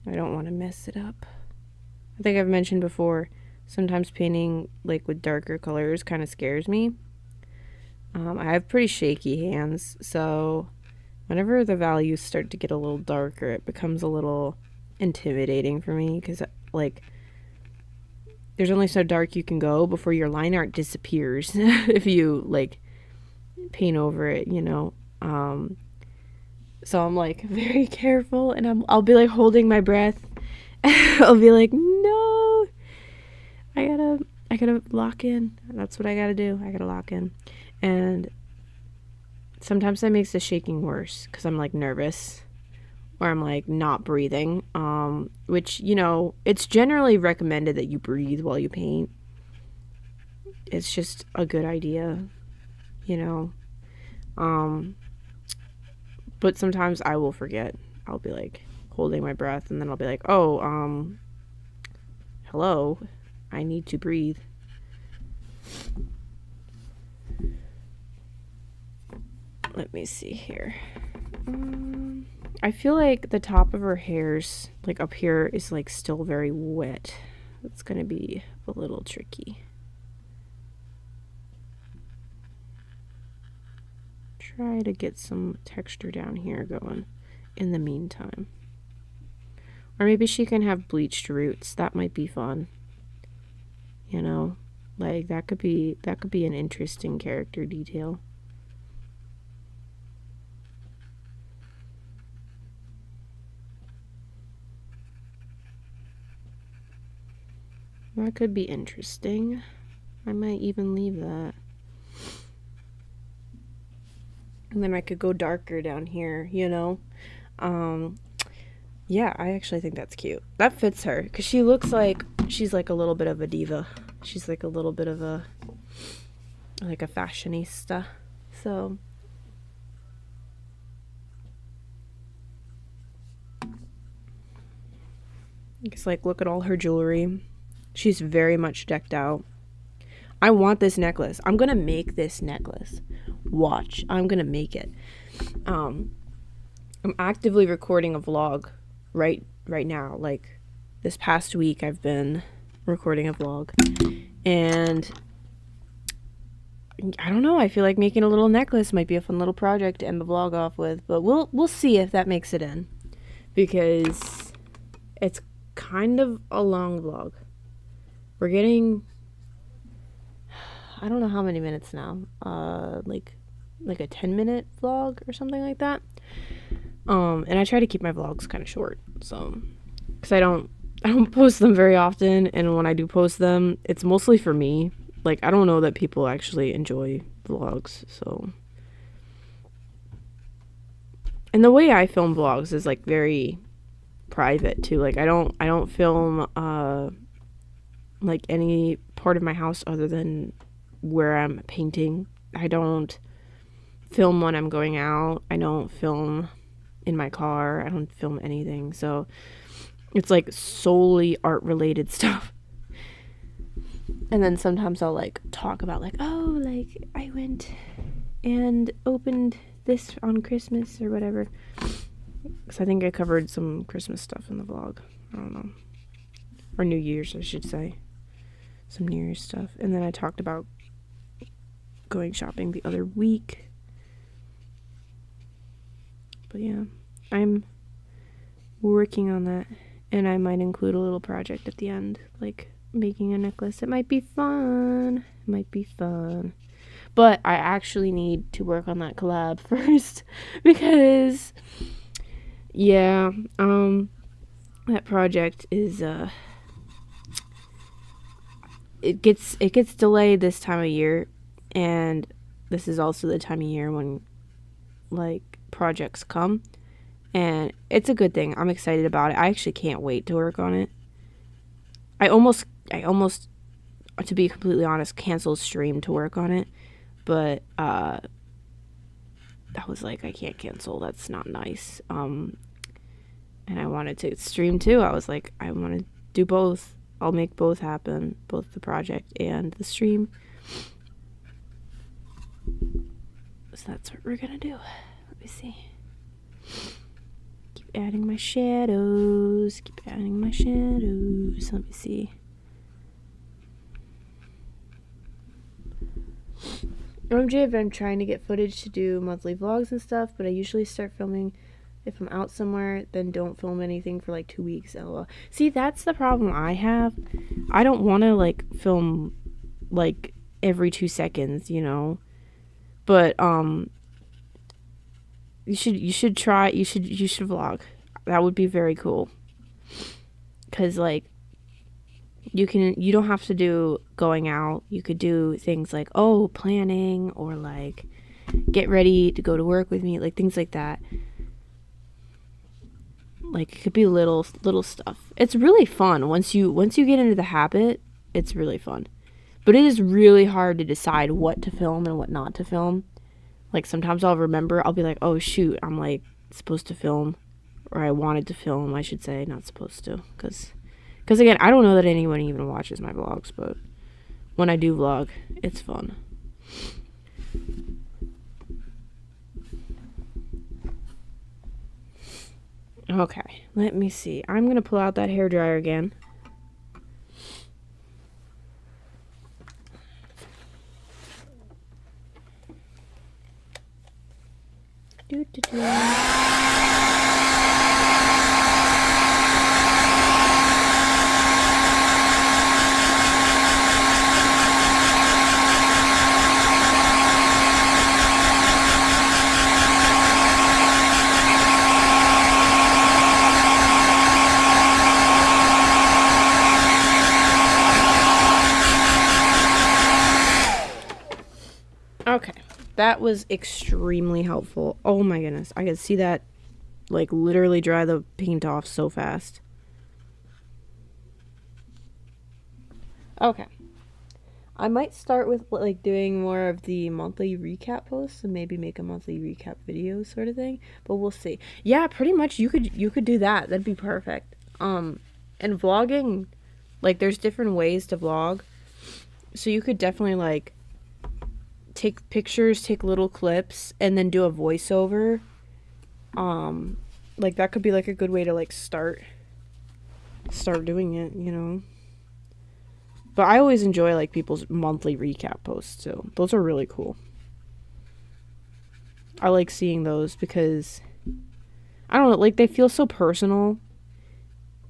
[SPEAKER 1] I don't want to mess it up. I think I've mentioned before, sometimes painting like with darker colors kind of scares me. I have pretty shaky hands, so whenever the values start to get a little darker, it becomes a little intimidating for me because like there's only so dark you can go before your line art disappears if you like paint over it, you know. So I'm like very careful, and I'll be like holding my breath. I'll be like, no, I gotta lock in. That's what I gotta do. I gotta lock in. And sometimes that makes the shaking worse because I'm like nervous, or I'm like not breathing, which, you know, it's generally recommended that you breathe while you paint. It's just a good idea, you know. But sometimes I will forget. I'll be like holding my breath, and then I'll be like, oh, hello, I need to breathe. Let me see here. I feel like the top of her hairs, like up here, is like still very wet. It's gonna be a little tricky. Try to get some texture down here going in the meantime. Or maybe she can have bleached roots. That might be fun. You know, like that could be an interesting character detail. That could be interesting. I might even leave that. And then I could go darker down here, you know? Yeah, I actually think that's cute. That fits her, because she looks like she's like a little bit of a diva. She's like a little bit of a, like a fashionista. So it's like, look at all her jewelry. She's very much decked out. I want this necklace. I'm gonna make this necklace. Watch. I'm gonna make it. I'm actively recording a vlog right now. Like this past week I've been recording a vlog, and I don't know, I feel like making a little necklace might be a fun little project to end the vlog off with, but we'll see if that makes it in, because it's kind of a long vlog. We're getting, I don't know how many minutes now, like a 10-minute vlog or something like that. And I try to keep my vlogs kind of short, so, because I don't post them very often, and when I do post them, it's mostly for me. Like, I don't know that people actually enjoy vlogs, so. And the way I film vlogs is like very private too. Like I don't film like any part of my house other than where I'm painting. I don't film when I'm going out. I don't film in my car. I don't film anything. So it's like solely art related stuff. And then sometimes I'll like talk about like, oh, like I went and opened this on Christmas or whatever. Because I think I covered some Christmas stuff in the vlog. I don't know. Or New Year's, I should say. Some New Year's stuff. And then I talked about going shopping the other week. But yeah, I'm working on that. And I might include a little project at the end, like making a necklace. It might be fun. It might be fun. But I actually need to work on that collab first because, yeah, that project is, it gets delayed this time of year, and this is also the time of year when, like, projects come. And it's a good thing. I'm excited about it. I actually can't wait to work on it. I almost, to be completely honest, canceled stream to work on it. But I was like, I can't cancel. That's not nice. And I wanted to stream too. I was like, I want to do both. I'll make both happen, both the project and the stream. So that's what we're going to do. Let me see. Adding my shadows. Keep adding my shadows. Let me see. OMG, I've been trying to get footage to do monthly vlogs and stuff, but I usually start filming if I'm out somewhere, then don't film anything for like 2 weeks. LOL. See, that's the problem I have. I don't want to like film like every 2 seconds, you know. But you should try, you should vlog. That would be very cool. 'Cause like you don't have to do going out. You could do things like, oh, planning, or like get ready to go to work with me, like things like that. Like it could be little stuff. It's really fun once you get into the habit. It's really fun. But it is really hard to decide what to film and what not to film. Like sometimes I'll remember, I'll be like, oh shoot, I'm like supposed to film, or I wanted to film, I should say, not supposed to, because again, I don't know that anyone even watches my vlogs, but when I do vlog, it's fun. Okay, let me see. I'm gonna pull out that hairdryer again. Okay, that was extremely helpful. Oh my goodness, I could see that like literally dry the paint off so fast. Okay, I might start with like doing more of the monthly recap posts and maybe make a monthly recap video sort of thing, but we'll see. Yeah, pretty much you could do that. That'd be perfect. And vlogging, like there's different ways to vlog, so you could definitely like take pictures, take little clips, and then do a voiceover. Like that could be like a good way to like start doing it, you know. But I always enjoy like people's monthly recap posts too. Those are really cool. I like seeing those because I don't know, like they feel so personal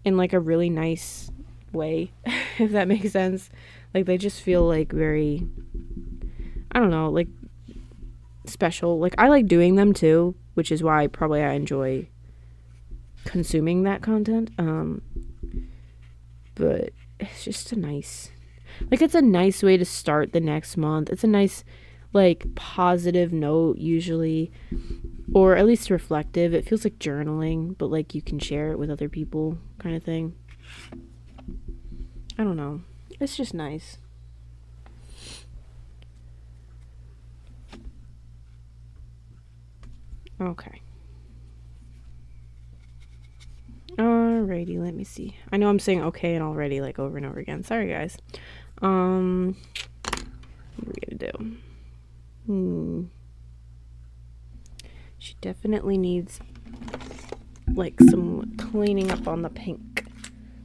[SPEAKER 1] in like a really nice way, if that makes sense. Like they just feel like very, I don't know, like special. Like I like doing them too, which is why probably I enjoy consuming that content. But it's just a nice, like it's a nice way to start the next month. It's a nice like positive note usually, or at least reflective. It feels like journaling, but like you can share it with other people kind of thing. I don't know. It's just nice. Okay. Alrighty, let me see. I know I'm saying okay and already like over and over again. Sorry guys. What are we gonna do? definitely needs like some cleaning up on the pink.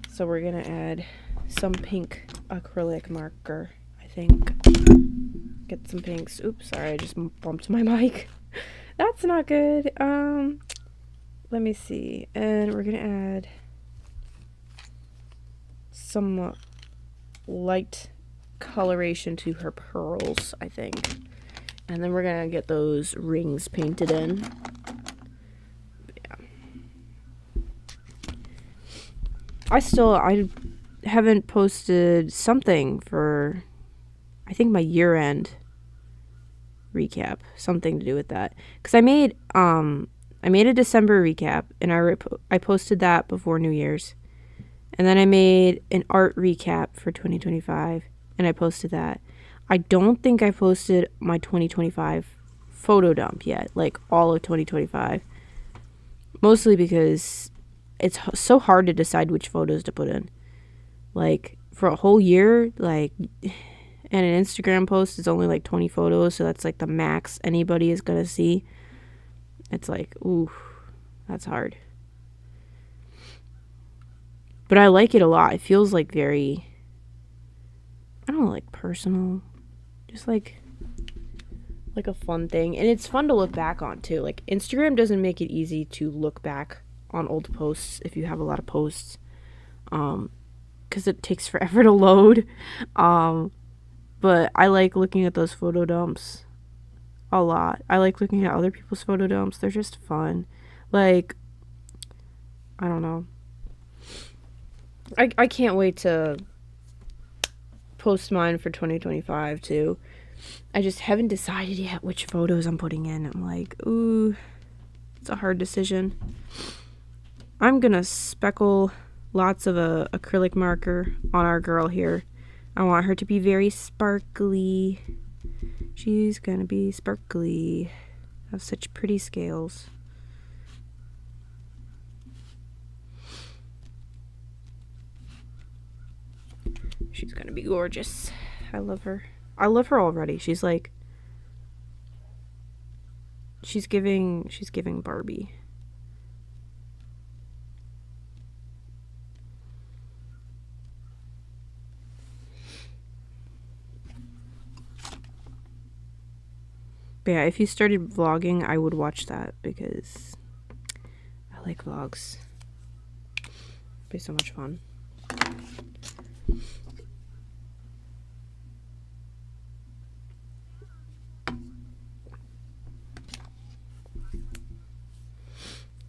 [SPEAKER 1] So we're gonna add some pink acrylic marker, I think. Get some pinks. Oops, sorry, I just bumped my mic. That's not good. Let me see. And we're gonna add some light coloration to her pearls, I think. And then we're gonna get those rings painted in. Yeah. I haven't posted something for, I think, my year-end recap, something to do with that, because I made a December recap, and I posted that before New Year's, and then I made an art recap for 2025, and I posted that. I don't think I posted my 2025 photo dump yet, like all of 2025, mostly because it's so hard to decide which photos to put in. Like, for a whole year, like, and an Instagram post is only like 20 photos, so that's like the max anybody is gonna see. It's like, ooh, that's hard. But I like it a lot. It feels like very, I don't know, like personal. Just like a fun thing. And it's fun to look back on too. Like, Instagram doesn't make it easy to look back on old posts if you have a lot of posts. Because it takes forever to load. But I like looking at those photo dumps a lot. I like looking at other people's photo dumps. They're just fun. Like, I don't know. I can't wait to post mine for 2025 too. I just haven't decided yet which photos I'm putting in. I'm like, ooh, it's a hard decision. I'm gonna speckle lots of acrylic marker on our girl here. I want her to be very sparkly. She's gonna be sparkly. Have such pretty scales. She's gonna be gorgeous. I love her. I love her already. She's like, she's giving Barbie. But yeah, if you started vlogging, I would watch that because I like vlogs. It'd be so much fun.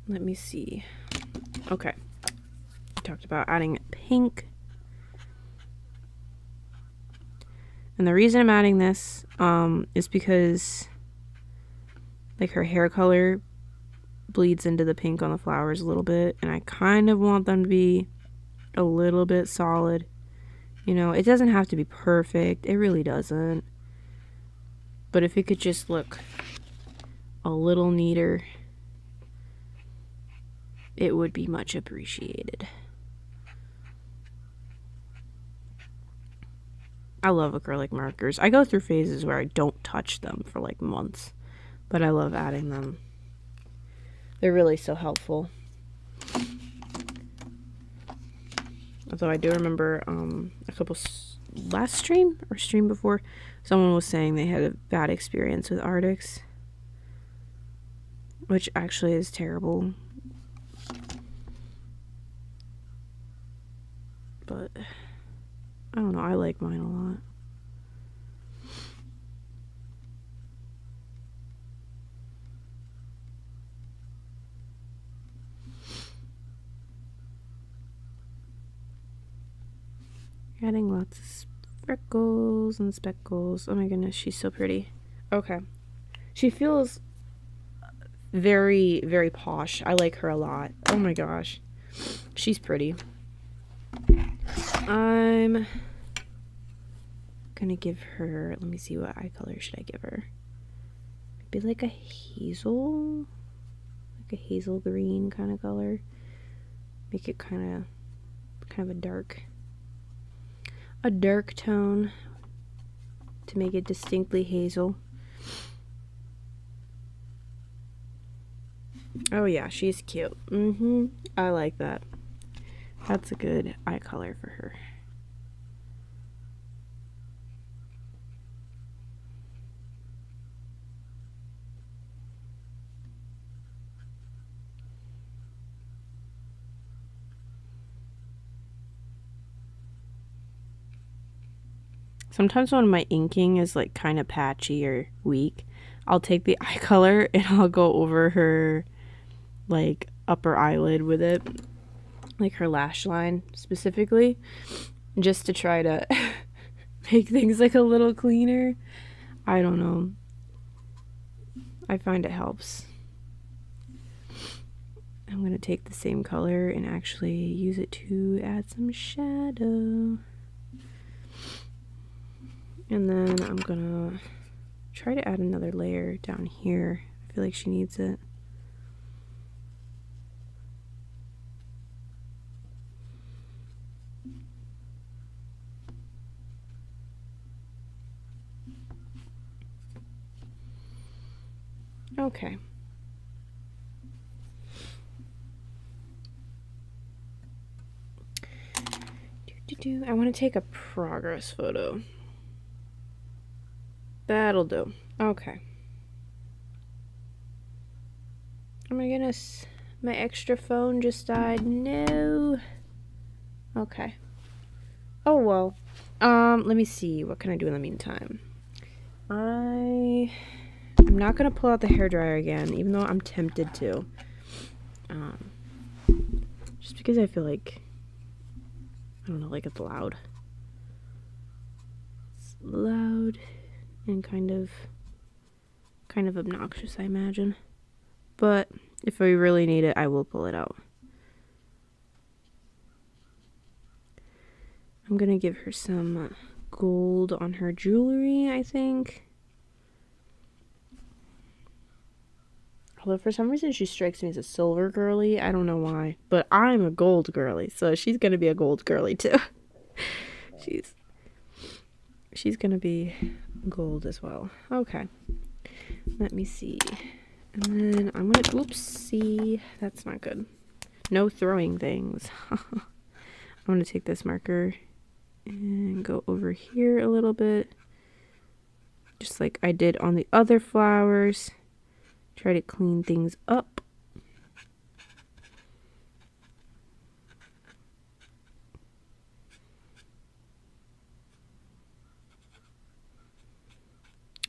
[SPEAKER 1] Let me see. Okay. We talked about adding pink. And the reason I'm adding this is because like her hair color bleeds into the pink on the flowers a little bit, and I kind of want them to be a little bit solid. You know, it doesn't have to be perfect. It really doesn't. But if it could just look a little neater, it would be much appreciated. I love acrylic markers. I go through phases where I don't touch them for like months, but I love adding them. They're really so helpful. Although I do remember a couple last stream or stream before, someone was saying they had a bad experience with Arctics, which actually is terrible. But I don't know, I like mine a lot. Adding lots of freckles and speckles. Oh my goodness, she's so pretty. Okay. She feels very, very posh. I like her a lot. Oh my gosh. She's pretty. I'm gonna give her, let me see, what eye color should I give her? Maybe like a hazel green kind of color. Make it kind of a dark tone to make it distinctly hazel. Oh yeah, she's cute. I like that. That's a good eye color for her. Sometimes when my inking is like kind of patchy or weak, I'll take the eye color and I'll go over her like upper eyelid with it, like her lash line specifically, just to try to make things like a little cleaner. I don't know. I find it helps. I'm going to take the same color and actually use it to add some shadow. And then I'm going to try to add another layer down here. I feel like she needs it. Okay. I want to take a progress photo. That'll do. Okay. Oh my goodness. My extra phone just died. No. Okay. Oh well. Let me see. What can I do in the meantime? I'm not gonna pull out the hairdryer again, even though I'm tempted to. Just because I feel like, I don't know, like it's loud. It's loud and kind of obnoxious, I imagine. But if I really need it, I will pull it out. I'm gonna give her some gold on her jewelry, I think. Although for some reason she strikes me as a silver girly. I don't know why. But I'm a gold girly, so she's gonna be a gold girly too. She's gonna be gold as well. Okay. Let me see. And then I'm gonna, oopsie, that's not good. No throwing things. I'm gonna take this marker and go over here a little bit. Just like I did on the other flowers. Try to clean things up.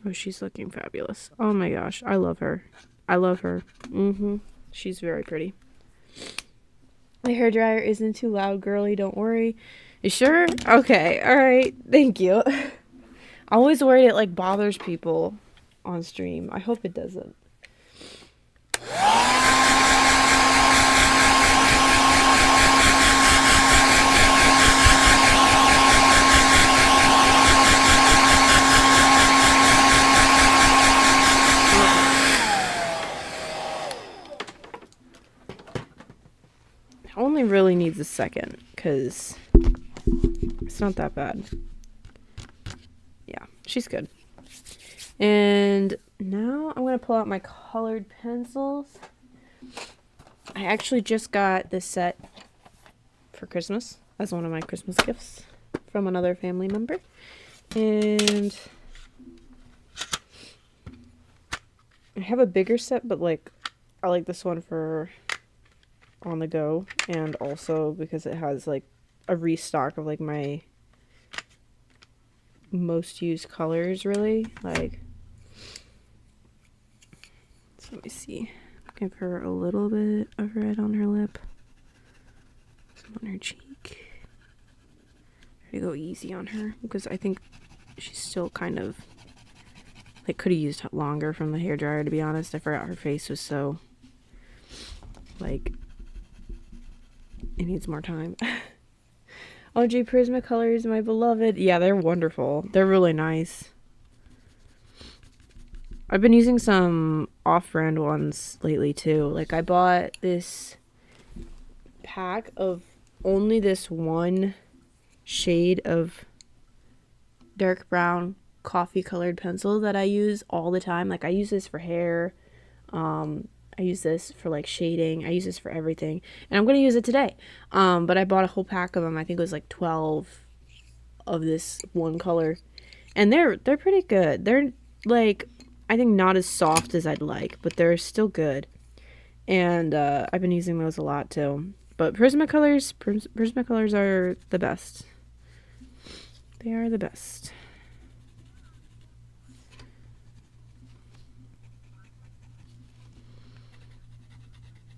[SPEAKER 1] Oh, she's looking fabulous. Oh my gosh, I love her. I love her. She's very pretty. My hairdryer isn't too loud, girly. Don't worry. You sure? Okay. All right. Thank you. I'm always worried it like bothers people on stream. I hope it doesn't. Only really needs a second because it's not that bad. Yeah, she's good. And now I'm going to pull out my colored pencils. I actually just got this set for Christmas as one of my Christmas gifts from another family member. And I have a bigger set, but like I like this one for on the go, and also because it has like a restock of like my most used colors, really. Like, so let me see. Give her a little bit of red on her lip, some on her cheek. Try to go easy on her because I think she's still kind of like could have used longer from the hairdryer, to be honest. I forgot her face was so like it needs more time. OG Prismacolors, my beloved. Yeah, they're wonderful. They're really nice. I've been using some off-brand ones lately too. Like I bought this pack of only this one shade of dark brown coffee colored pencil that I use all the time. Like I use this for hair. I use this for like shading. I use this for everything. And I'm going to use it today. But I bought a whole pack of them. I think it was like 12 of this one color. And they're pretty good. They're like, I think not as soft as I'd like, but they're still good. And I've been using those a lot too. But Prismacolors are the best. They are the best.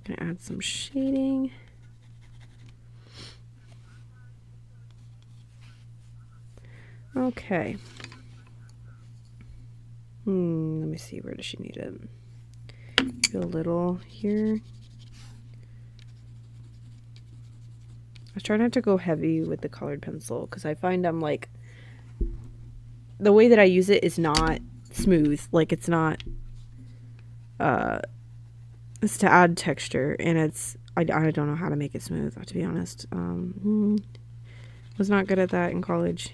[SPEAKER 1] Gonna add some shading. Okay. Let me see, where does she need it? Maybe a little here. I try not to go heavy with the colored pencil because I find I'm like, the way that I use it is not smooth. Like it's not, it's to add texture, and I don't know how to make it smooth, to be honest. Was not good at that in college.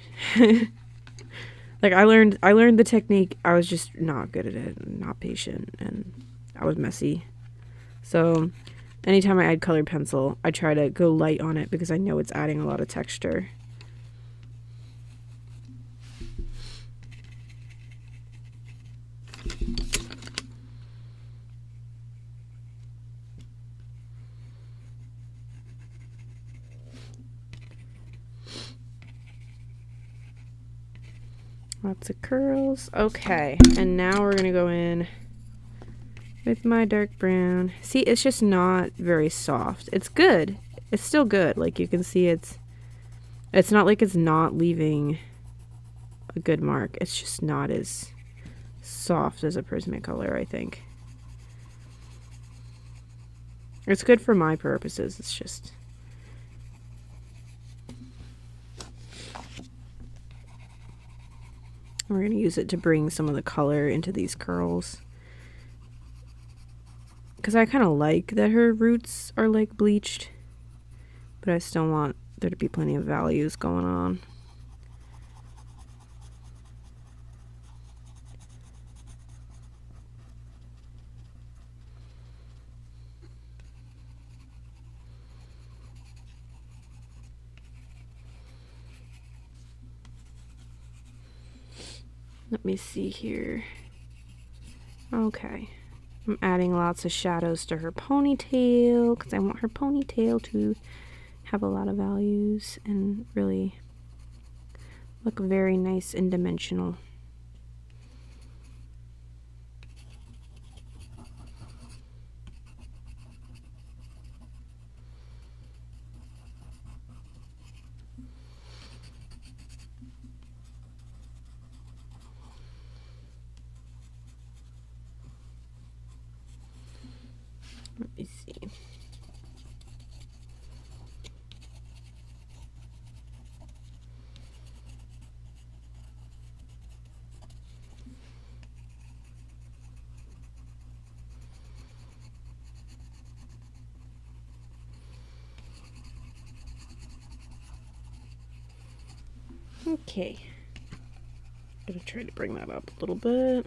[SPEAKER 1] Like I learned the technique. I was just not good at it, not patient, and I was messy. So anytime I add colored pencil, I try to go light on it because I know it's adding a lot of texture. Lots of curls. Okay, and now we're gonna go in with my dark brown. See, it's just not very soft. It's good. It's still good. Like you can see it's not like it's not leaving a good mark. It's just not as soft as a Prismacolor, I think. It's good for my purposes. It's just... We're going to use it to bring some of the color into these curls. Because I kind of like that her roots are like bleached. But I still want there to be plenty of values going on. Let me see here. Okay. I'm adding lots of shadows to her ponytail because I want her ponytail to have a lot of values and really look very nice and dimensional. Let me see. Okay. I'm gonna try to bring that up a little bit.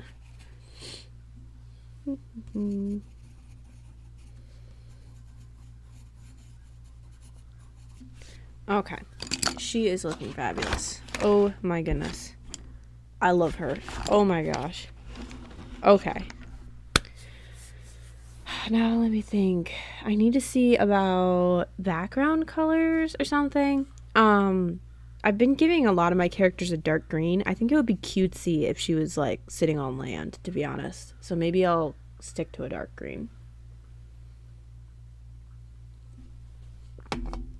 [SPEAKER 1] Okay, she is looking fabulous. Oh my goodness. I love her. Oh my gosh. Okay. Now let me think. I need to see about background colors or something. I've been giving a lot of my characters a dark green. I think it would be cutesy if she was like sitting on land, to be honest. So maybe I'll stick to a dark green.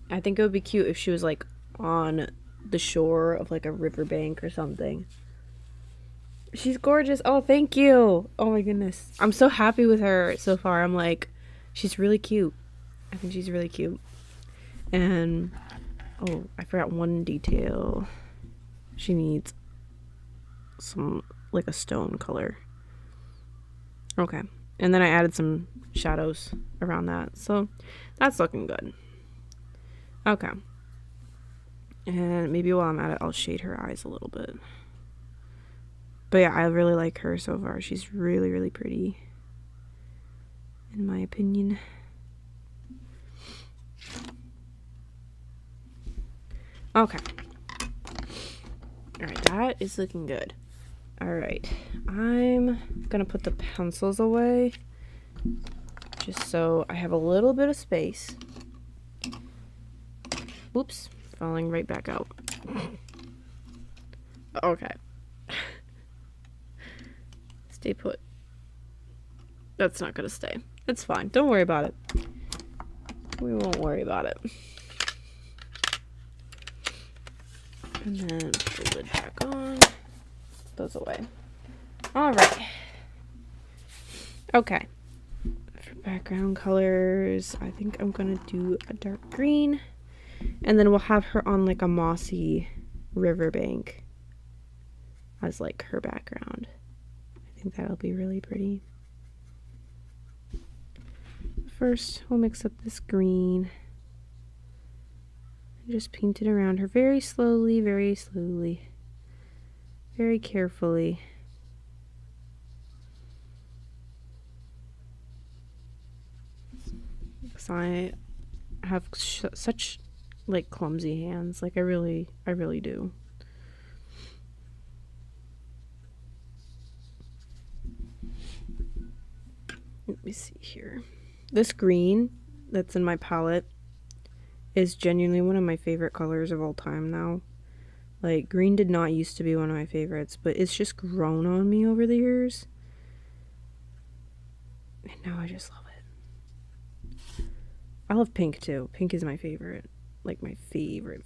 [SPEAKER 1] I think it would be cute if she was like on the shore of like a riverbank or something. She's gorgeous. Oh, thank you. Oh my goodness. I'm so happy with her so far. I'm like, she's really cute. I think she's really cute. And, oh, I forgot one detail. She needs some, like a stone color. Okay. And then I added some shadows around that. So that's looking good. Okay. And maybe while I'm at it, I'll shade her eyes a little bit. But yeah, I really like her so far. She's really, really pretty. in my opinion. Okay. Alright, that is looking good. Alright, I'm gonna put the pencils away just so I have a little bit of space. Oops, falling right back out. Okay. Stay put. That's not gonna stay. It's fine. Don't worry about it. We won't worry about it. And then put the lid back on. Those away. Alright. Okay. For background colors, I think I'm gonna do a dark green. And then we'll have her on like a mossy riverbank as like her background. I think that'll be really pretty. First, we'll mix up this green. And just paint it around her very slowly, very carefully. Because I have such like clumsy hands. Like I really do. Let me see here. This green that's in my palette is genuinely one of my favorite colors of all time now. Like, green did not used to be one of my favorites, but it's just grown on me over the years. And now I just love it. I love pink too. Pink is my favorite. Like, my favorite.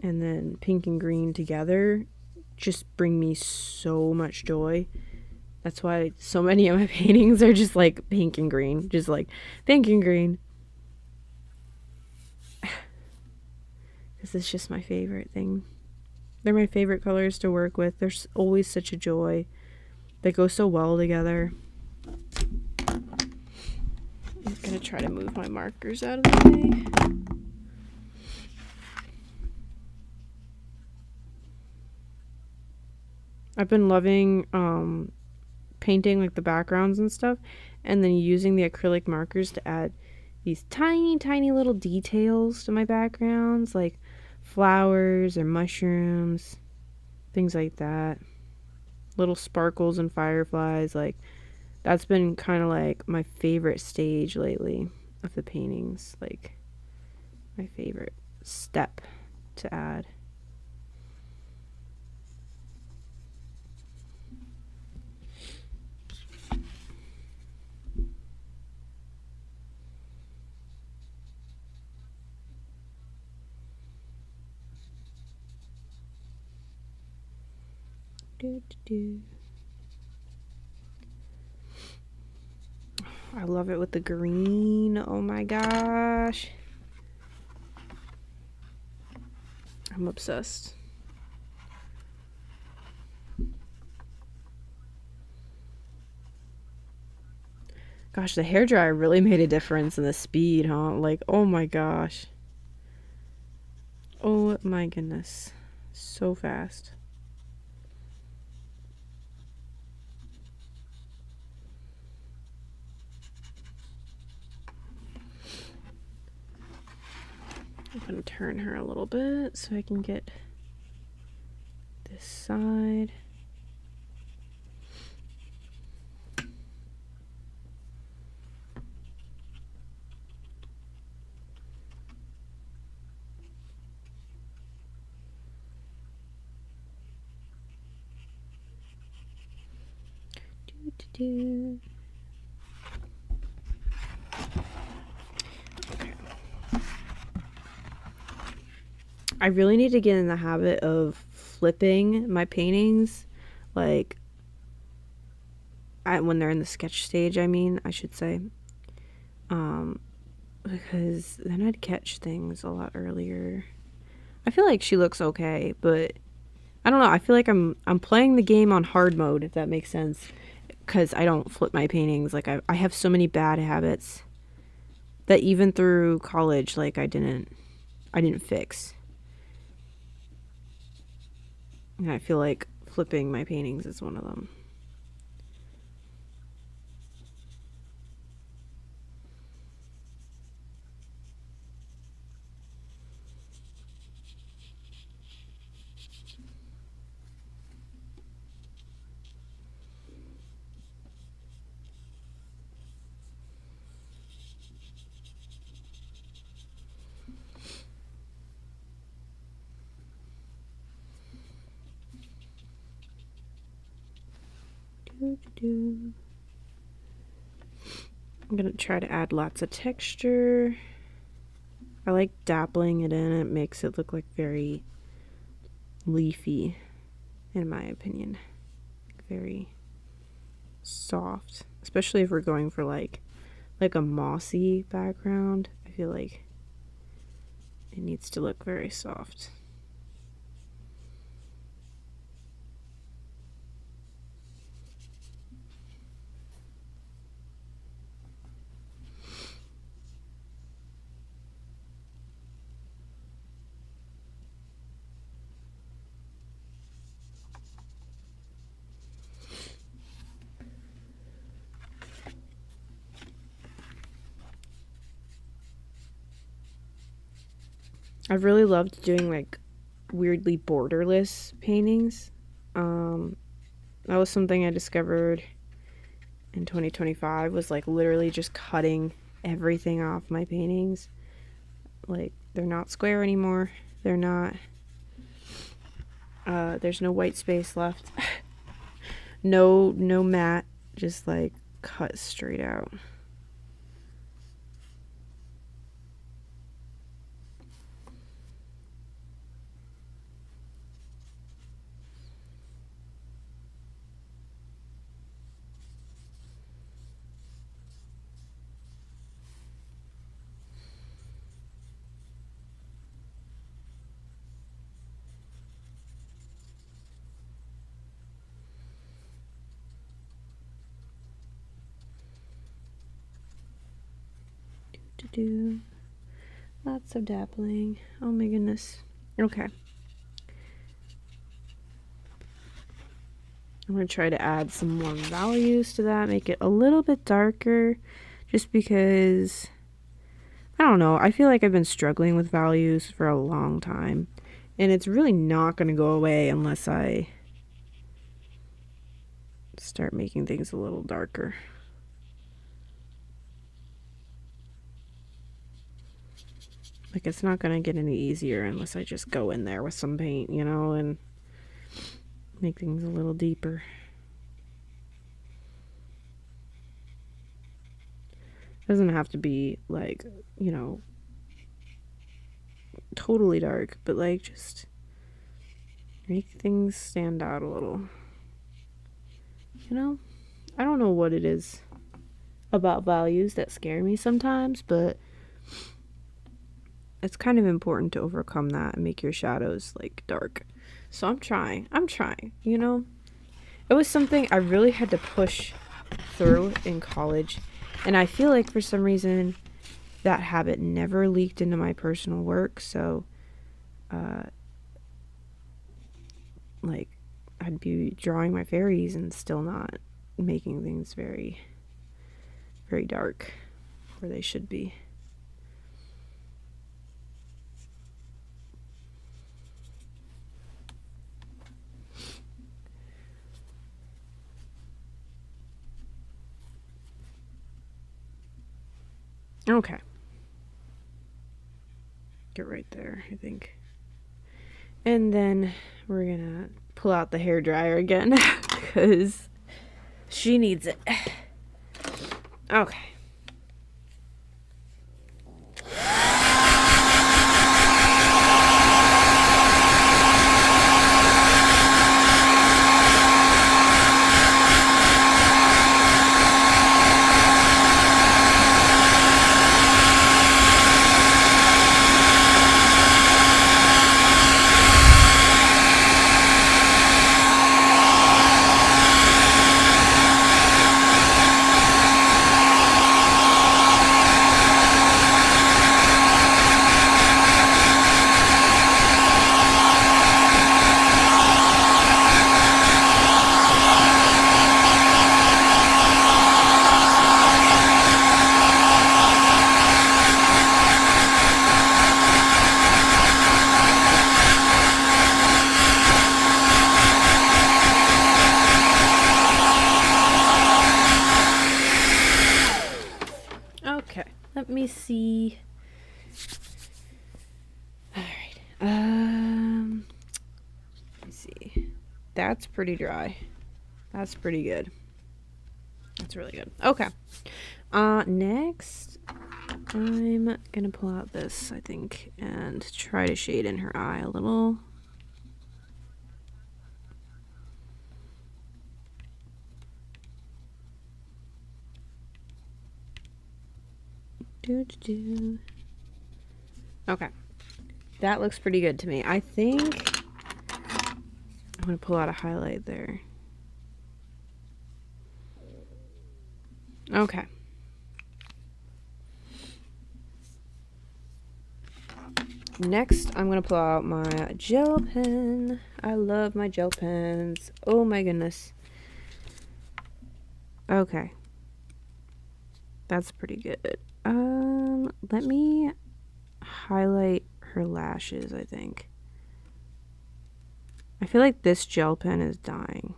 [SPEAKER 1] And then pink and green together just bring me so much joy. That's why so many of my paintings are just like pink and green. Just like pink and green. Because it's just my favorite thing. They're my favorite colors to work with. There's always such a joy. They go so well together. I'm going to try to move my markers out of the way. I've been loving painting like the backgrounds and stuff, and then using the acrylic markers to add these tiny little details to my backgrounds, like flowers or mushrooms, things like that, little sparkles and fireflies. Like, that's been kind of like my favorite stage lately of the paintings, like my favorite step to add. I love it with the green. Oh my gosh. I'm obsessed. Gosh, the hairdryer really made a difference in the speed, huh? Like, oh my gosh. Oh my goodness. So fast. I'm going to turn her a little bit so I can get this side. Okay. I really need to get in the habit of flipping my paintings, like when they're in the sketch stage, I should say. Because then I'd catch things a lot earlier. I feel like she looks okay, but I don't know. I feel like I'm playing the game on hard mode, if that makes sense. Because I don't flip my paintings. Like, I have so many bad habits that even through college, like, I didn't fix. And I feel like flipping my paintings is one of them. I'm gonna try to add lots of texture. I like dappling it in. It makes it look like very leafy, in my opinion. Very soft, especially if we're going for like a mossy background. I feel like it needs to look very soft. I've really loved doing like weirdly borderless paintings. That was something I discovered in 2025, was like literally just cutting everything off my paintings. Like, they're not square anymore. They're not, there's no white space left. no matte, just like cut straight out. Lots of dappling. Oh my goodness. Okay. I'm going to try to add some more values to that, make it a little bit darker, just because, I don't know, I feel like I've been struggling with values for a long time, and it's really not going to go away unless I start making things a little darker. Like, it's not going to get any easier unless I just go in there with some paint, you know, and make things a little deeper. Doesn't have to be like, you know, totally dark, but like just make things stand out a little. You know, I don't know what it is about values that scare me sometimes, but it's kind of important to overcome that and make your shadows like dark. So I'm trying, you know. It was something I really had to push through in college, and I feel like for some reason that habit never leaked into my personal work. So like, I'd be drawing my fairies and still not making things very, very dark where they should be. Okay. Get right there, I think. And then we're gonna pull out the hairdryer again because she needs it. Okay. Let me see. All right. Let me see. That's pretty dry. That's pretty good. That's really good. Okay. Next, I'm gonna pull out this, I think, and try to shade in her eye a little. Okay. That looks pretty good to me. I think I'm gonna pull out a highlight there. Okay. Next, I'm gonna pull out my gel pen. I love my gel pens. Oh my goodness. Okay. That's pretty good. Let me highlight her lashes, I think. I feel like this gel pen is dying.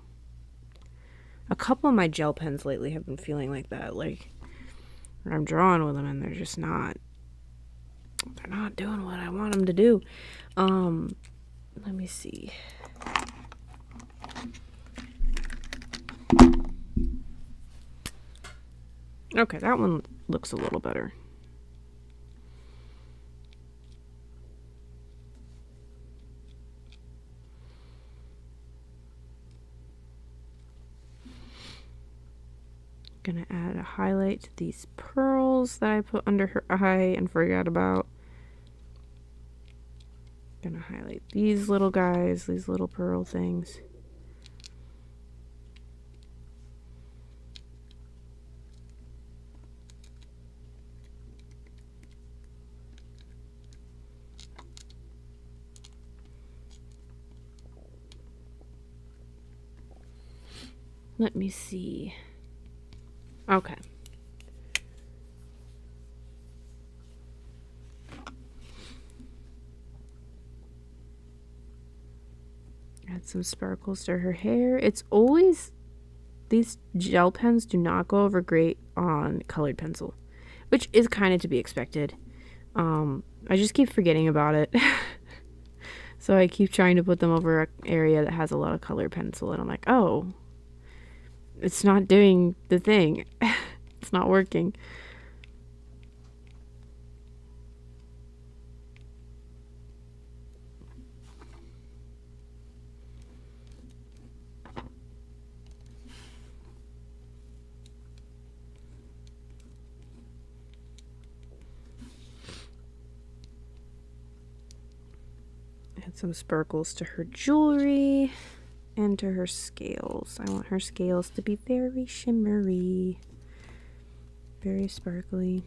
[SPEAKER 1] A couple of my gel pens lately have been feeling like that. Like, I'm drawing with them and they're just not... They're not doing what I want them to do. Let me see. Okay, that one looks a little better. Gonna add a highlight to these pearls that I put under her eye and forgot about. Gonna highlight these little guys, these little pearl things. Let me see. Okay. Add some sparkles to her hair. It's always, these gel pens do not go over great on colored pencil, which is kind of to be expected. I just keep forgetting about it. So I keep trying to put them over an area that has a lot of colored pencil, and I'm like, oh, it's not doing the thing. It's not working. Add some sparkles to her jewelry and to her scales. I want her scales to be very shimmery, very sparkly.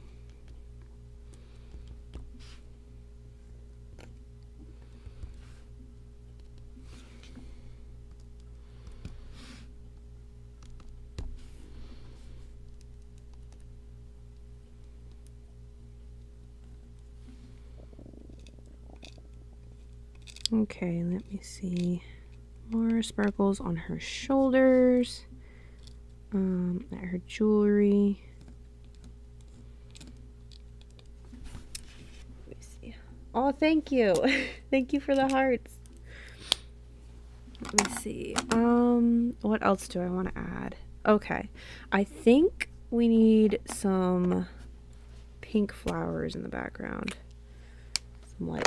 [SPEAKER 1] Okay, let me see. More sparkles on her shoulders, at her jewelry. Let me see. Oh, thank you. Thank you for the hearts. Let me see. What else do I want to add? Okay, I think we need some pink flowers in the background. Some like...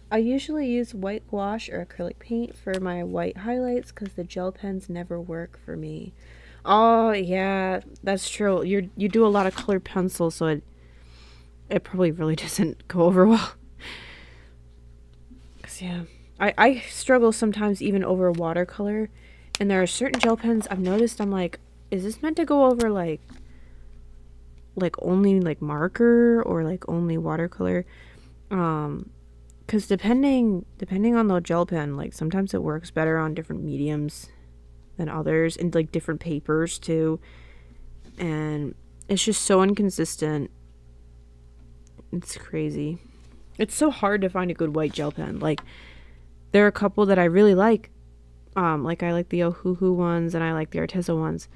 [SPEAKER 1] I usually use white gouache or acrylic paint for my white highlights because the gel pens never work for me. Oh, yeah, that's true. You do a lot of colored pencil, so it probably really doesn't go over well. Because, yeah, I struggle sometimes even over watercolor. And there are certain gel pens I've noticed, I'm like, is this meant to go over, like only, like, marker or, like, only watercolor? Because depending on the gel pen, like, sometimes it works better on different mediums than others, and, like, different papers, too. And it's just so inconsistent. It's crazy. It's so hard to find a good white gel pen. Like, there are a couple that I really like. Like, I like the Ohuhu ones, and I like the Arteza ones.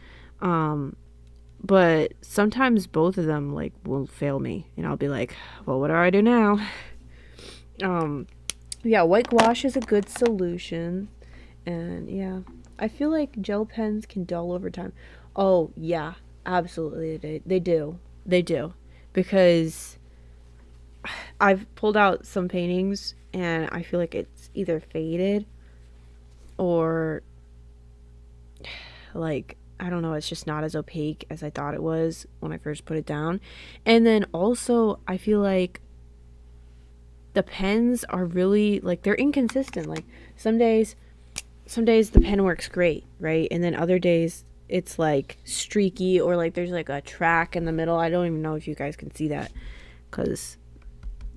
[SPEAKER 1] But sometimes both of them, like, will fail me. And I'll be like, well, what do I do now? Yeah, white gouache is a good solution. And yeah, I feel like gel pens can dull over time. Oh, yeah. Absolutely they do. They do. Because I've pulled out some paintings and I feel like it's either faded or like I don't know, it's just not as opaque as I thought it was when I first put it down. And then also I feel like the pens are really like they're inconsistent. Like some days the pen works great, right? And then other days it's like streaky or like there's like a track in the middle. I don't even know if you guys can see that cuz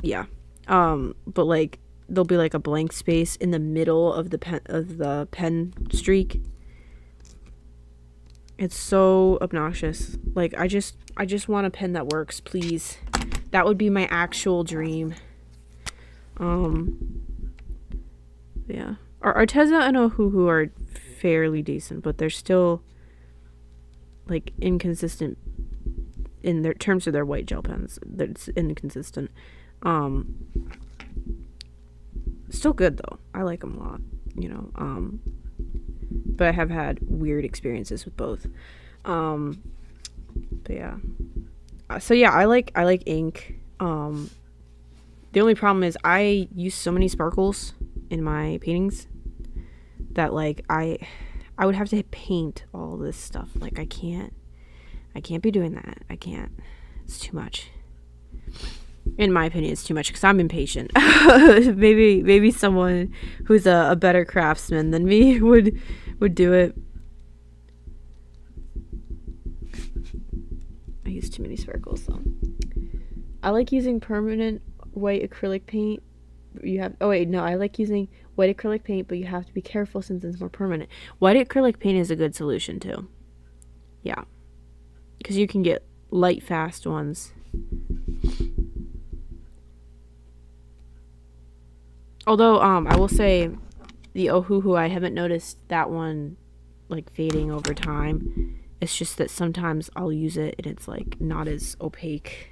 [SPEAKER 1] yeah. But like there'll be like a blank space in the middle of the pen streak. It's so obnoxious. Like I just want a pen that works, please. That would be my actual dream. Yeah. Arteza and Ohuhu are fairly decent, but they're still like inconsistent in their terms of their white gel pens. That's inconsistent. Still good though. I like them a lot, you know. But I have had weird experiences with both. But yeah. So yeah, I like ink. The only problem is I use so many sparkles in my paintings that like I would have to paint all this stuff. Like I can't be doing that. I can't. It's too much. In my opinion, it's too much because I'm impatient. maybe someone who's a better craftsman than me would do it. I use too many sparkles though. I like using permanent white acrylic paint. I like using white acrylic paint, but you have to be careful since it's more permanent. White acrylic paint is a good solution too. Yeah, because you can get light fast ones. Although I will say the Ohuhu, I haven't noticed that one like fading over time. It's just that sometimes I'll use it and it's like not as opaque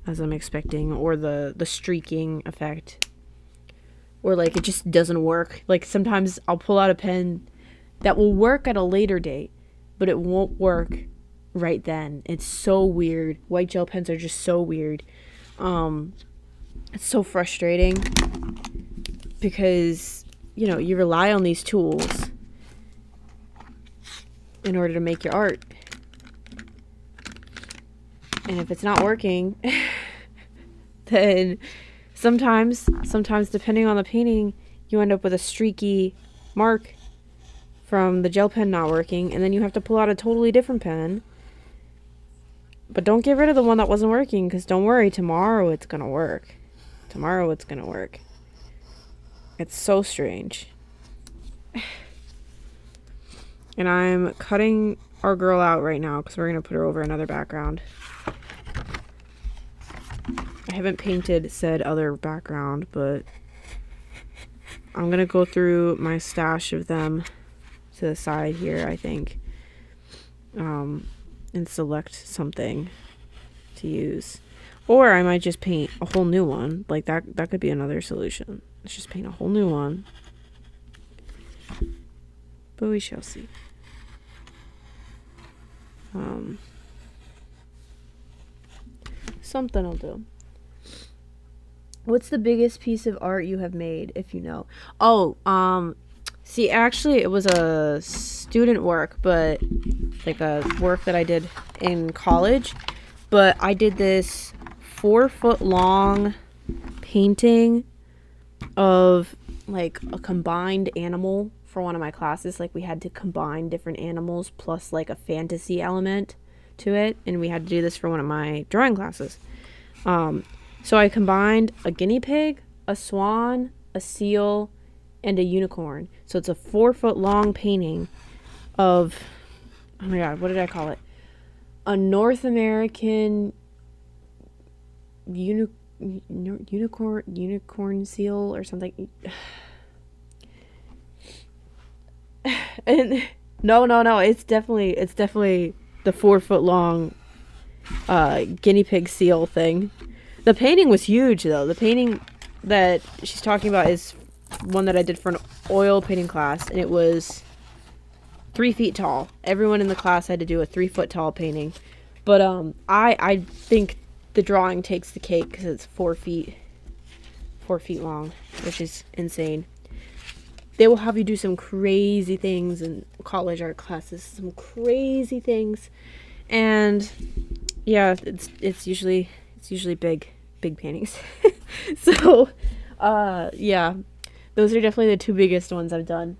[SPEAKER 1] as I'm expecting, or the streaking effect, or like it just doesn't work. Like sometimes I'll pull out a pen that will work at a later date, but it won't work right then. It's so weird. White gel pens are just so weird. It's so frustrating because, you know, you rely on these tools in order to make your art. And if it's not working, then sometimes depending on the painting, you end up with a streaky mark from the gel pen not working, and then you have to pull out a totally different pen. But don't get rid of the one that wasn't working, because don't worry, tomorrow it's gonna work. Tomorrow it's gonna work. It's so strange. And I'm cutting our girl out right now because we're going to put her over another background. I haven't painted said other background, but I'm going to go through my stash of them to the side here, I think, and select something to use. Or I might just paint a whole new one. Like that could be another solution. Let's just paint a whole new one. But we shall see. Something will do. What's the biggest piece of art you have made, if you know? Oh, see, actually, it was a student work, but like a work that I did in college. But I did this 4-foot long painting of like a combined animal for one of my classes. Like we had to combine different animals plus like a fantasy element to it, and we had to do this for one of my drawing classes. So I combined a guinea pig, a swan, a seal, and a unicorn. So it's a 4-foot long painting of, oh my god, what did I call it? A North American unicorn seal or something. And no, it's definitely the 4-foot long guinea pig seal thing. The painting was huge though. The painting that she's talking about is one that I did for an oil painting class, and it was 3 feet tall. Everyone in the class had to do a 3 foot tall painting. But I think the drawing takes the cake because it's 4 feet long, which is insane. They will have you do some crazy things in college art classes, some crazy things, and yeah, it's usually big paintings. So, yeah, those are definitely the 2 biggest ones I've done.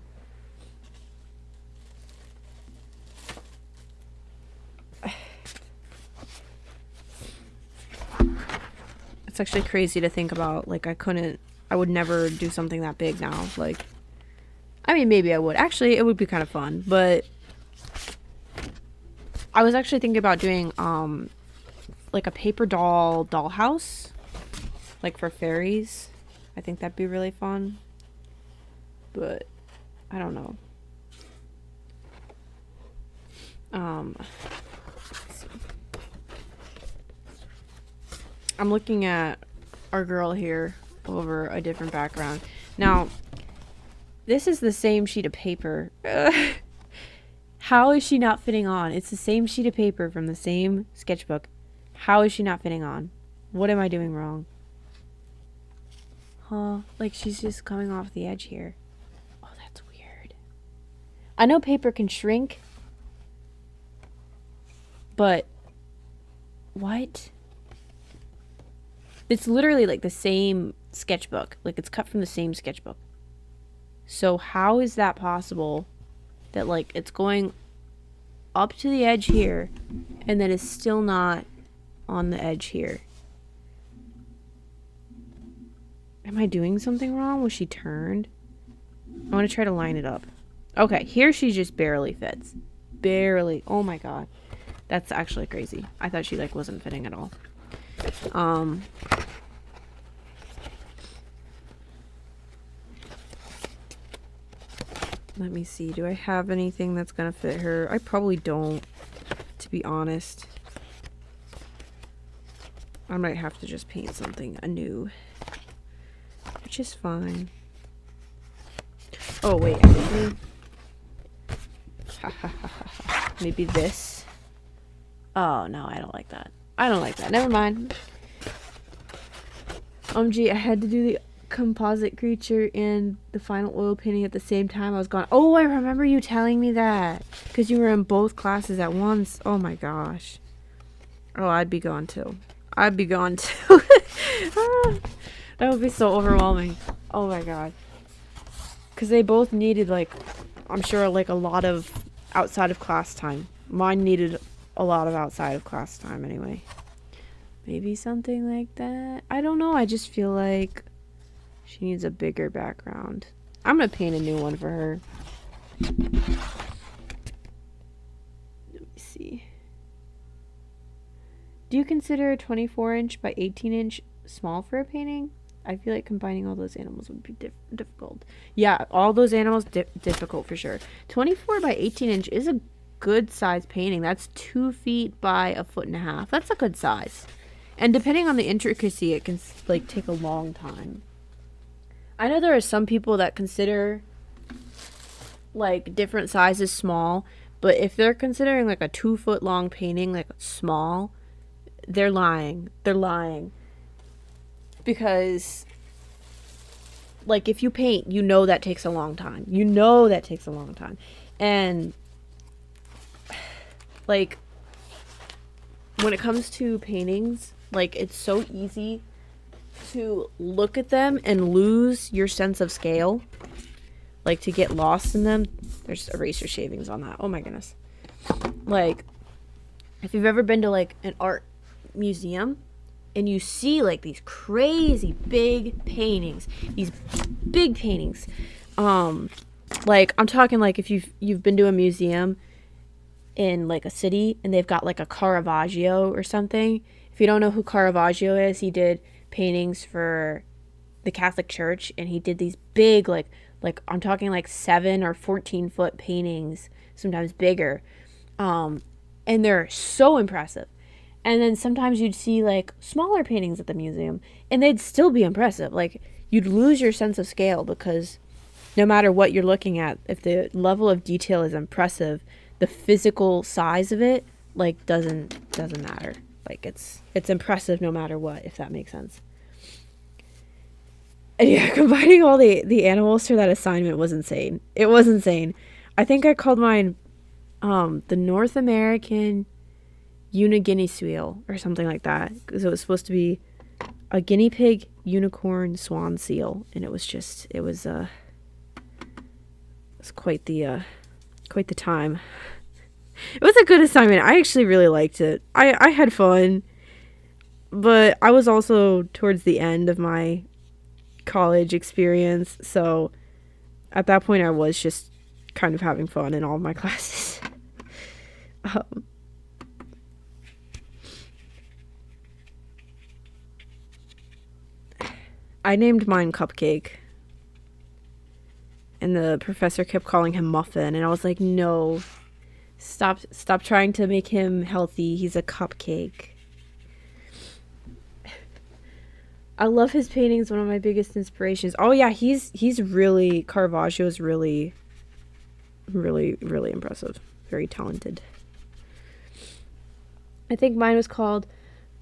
[SPEAKER 1] It's actually crazy to think about. Like, I would never do something that big now. Like, I mean, maybe I would. Actually, it would be kind of fun, but I was actually thinking about doing, like a paper dollhouse, like for fairies. I think that'd be really fun, but I don't know. I'm looking at our girl here over a different background. Now, this is the same sheet of paper. How is she not fitting on? It's the same sheet of paper from the same sketchbook. How is she not fitting on? What am I doing wrong? Huh? Like, she's just coming off the edge here. Oh, that's weird. I know paper can shrink, but what? It's literally like the same sketchbook. Like, it's cut from the same sketchbook. So how is that possible that, like, it's going up to the edge here and then it's still not on the edge here? Am I doing something wrong? Was she turned? I want to try to line it up. Okay, here she just barely fits. Barely. Oh my god. That's actually crazy. I thought she, like, wasn't fitting at all. Let me see. Do I have anything that's gonna fit her? I probably don't, to be honest. I might have to just paint something anew, which is fine. Oh, wait, actually. Maybe this. Oh, no, I don't like that. I don't like that. Never mind. Gee, I had to do the composite creature and the final oil painting at the same time. I was gone. Oh, I remember you telling me that. Because you were in both classes at once. Oh my gosh. Oh, I'd be gone too. I'd be gone too. That would be so overwhelming. Oh my god. Because they both needed, like, I'm sure, like, a lot of outside of class time. Mine needed a lot of outside of class time anyway. Maybe something like that. I don't know. I just feel like she needs a bigger background. I'm going to paint a new one for her. Let me see. Do you consider a 24-inch by 18-inch small for a painting? I feel like combining all those animals would be difficult. Yeah, all those animals, difficult for sure. 24 by 18-inch is a good size painting. That's 2 feet by 1.5 feet. That's a good size. And depending on the intricacy, it can, like, take a long time. I know there are some people that consider, like, different sizes small, but if they're considering, like, a 2 foot long painting, like, small, they're lying. They're lying. Because, like, if you paint, you know that takes a long time. You know that takes a long time. And, like, when it comes to paintings, like, it's so easy to look at them and lose your sense of scale. Like, to get lost in them. There's eraser shavings on that. Oh my goodness. Like, if you've ever been to, like, an art museum and you see, like, these crazy big paintings, like, I'm talking, like, if you've been to a museum in, like, a city and they've got, like, a Caravaggio or something. If you don't know who Caravaggio is, he did paintings for the Catholic Church, and he did these big, like I'm talking, like, 7 or 14 foot paintings, sometimes bigger, and they're so impressive. And then sometimes you'd see, like, smaller paintings at the museum, and they'd still be impressive. Like, you'd lose your sense of scale because no matter what you're looking at, if the level of detail is impressive, the physical size of it like doesn't matter. Like it's impressive no matter what, if that makes sense. And yeah, combining all the animals for that assignment was insane. It was insane. I think I called mine the North American Guinea seal or something like that, because it was supposed to be a guinea pig, unicorn, swan seal, and it was quite the time. It was a good assignment. I actually really liked it. I had fun, but I was also towards the end of my college experience, so at that point I was just kind of having fun in all of my classes. I named mine Cupcake, and the professor kept calling him Muffin, and I was like, no, stop trying to make him healthy. He's a cupcake. I love his paintings. One of my biggest inspirations. Oh yeah, Caravaggio's really impressive. Very talented. I think mine was called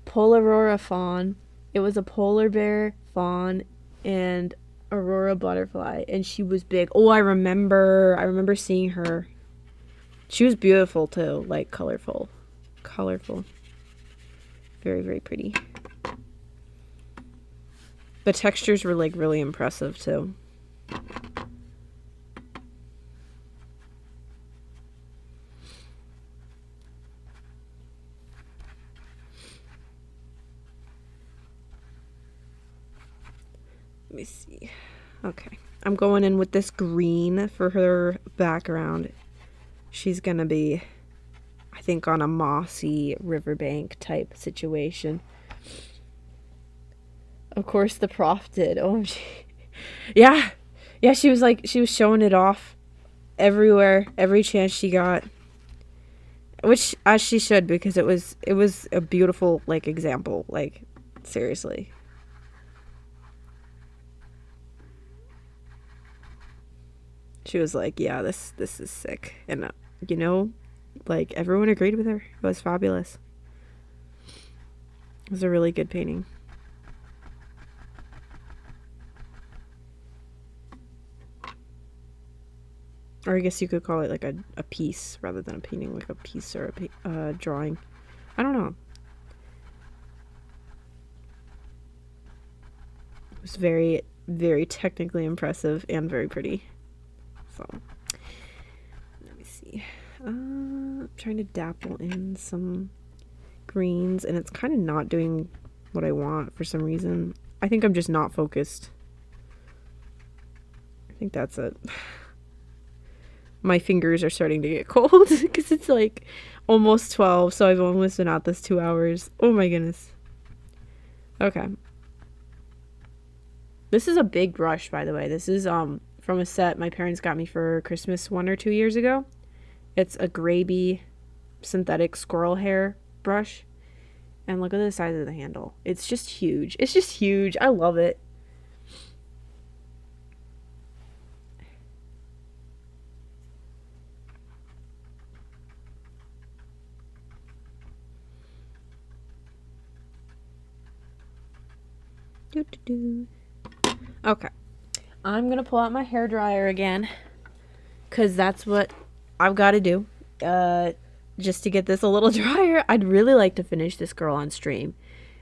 [SPEAKER 1] Polarora Fawn. It was a polar bear, fawn, and aurora butterfly, and she was big. Oh, I remember seeing her. She was beautiful too, like colorful. Very, very pretty. The textures were like really impressive too. Let me see. Okay. I'm going in with this green for her background. She's gonna be, I think, on a mossy riverbank type situation. Of course the prof did. OMG. Yeah, she was showing it off everywhere, every chance she got. Which, as she should, because it was a beautiful, like, example. Like, seriously. She was like, yeah, this is sick. And, like, everyone agreed with her. It was fabulous. It was a really good painting. Or I guess you could call it like a piece rather than a painting, like a piece or a drawing. I don't know. It was very, very technically impressive and very pretty. So, let me see. I'm trying to dapple in some greens, and it's kind of not doing what I want for some reason. I think I'm just not focused. I think that's it. My fingers are starting to get cold because it's like almost 12, so I've almost been at this 2 hours. Oh my goodness. Okay. This is a big brush, by the way. This is from a set my parents got me for Christmas 1 or 2 years ago. It's a Graby synthetic squirrel hair brush. And look at the size of the handle. It's just huge. It's just huge. I love it. Okay, I'm gonna pull out my hair dryer again because that's what I've got to do just to get this a little drier. I'd really like to finish this girl on stream.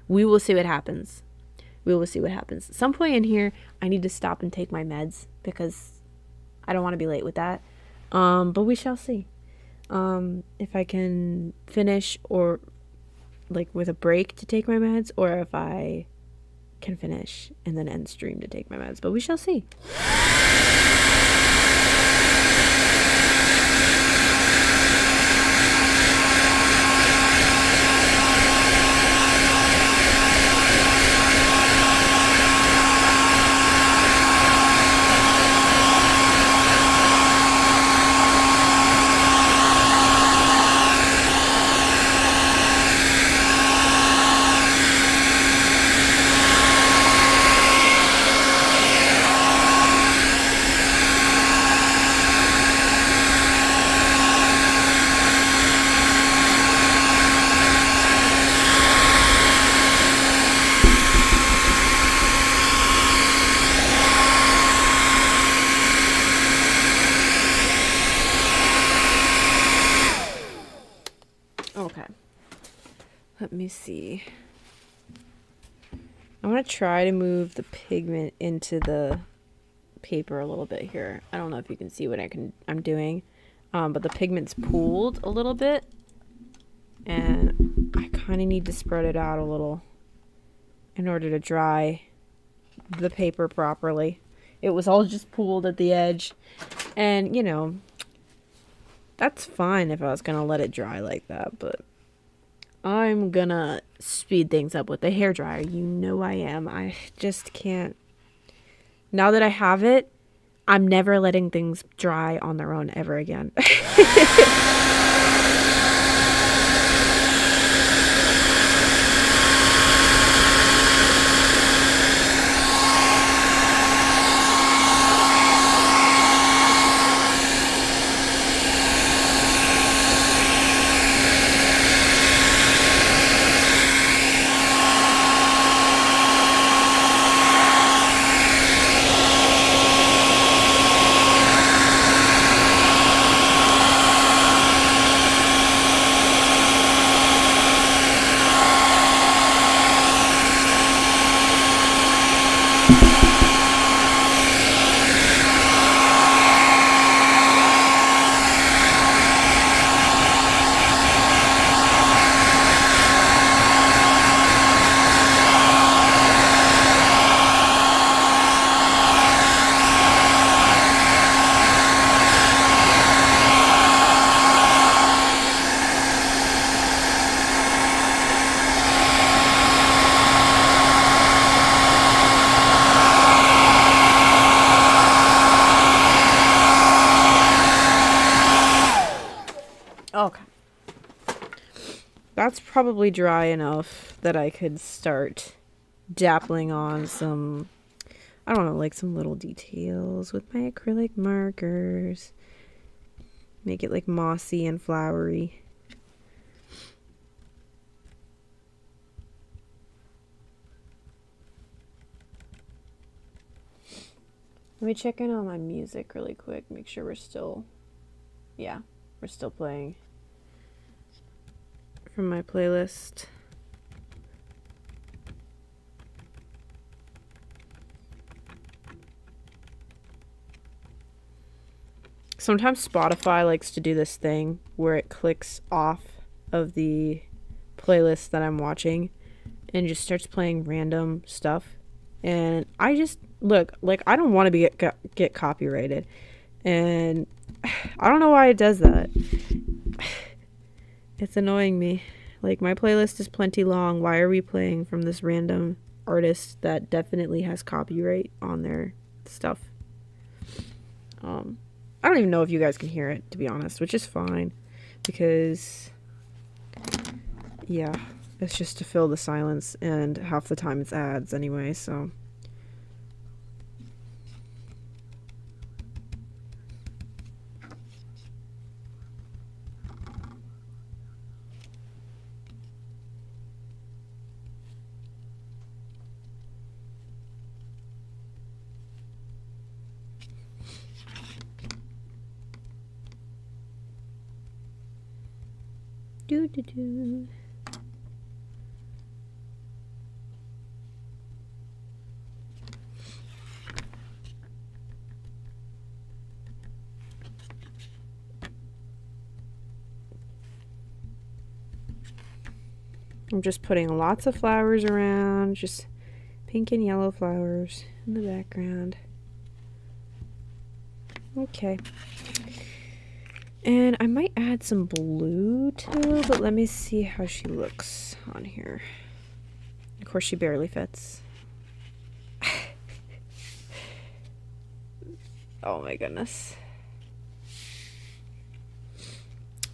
[SPEAKER 1] We will see what happens. At some point in here I need to stop and take my meds because I don't want to be late with that, but we shall see if I can finish or like with a break to take my meds, or if I can finish and then end stream to take my meds, but we shall see. Okay. Let me see. I'm going to try to move the pigment into the paper a little bit here. I don't know if you can see what I'm doing, but the pigment's pooled a little bit, and I kind of need to spread it out a little in order to dry the paper properly. It was all just pooled at the edge, and you know, that's fine if I was gonna let it dry like that, but I'm gonna speed things up with the hairdryer. You know I am. I just can't. Now that I have it, I'm never letting things dry on their own ever again. Okay. That's probably dry enough that I could start dappling on some, I don't know, like some little details with my acrylic markers. Make it like mossy and flowery. Let me check in on my music really quick. Make sure we're still, yeah, we're still playing from my playlist. Sometimes Spotify likes to do this thing where it clicks off of the playlist that I'm watching and just starts playing random stuff. And I just, look, like, I don't want to get copyrighted. And I don't know why it does that. It's annoying me. Like, my playlist is plenty long. Why are we playing from this random artist that definitely has copyright on their stuff? I don't even know if you guys can hear it, to be honest, which is fine. Because, yeah, it's just to fill the silence, and half the time it's ads anyway, so. Do. I'm just putting lots of flowers around, just pink and yellow flowers in the background. Okay. And I might add some blue too, but let me see how she looks on here. Of course, she barely fits. Oh my goodness.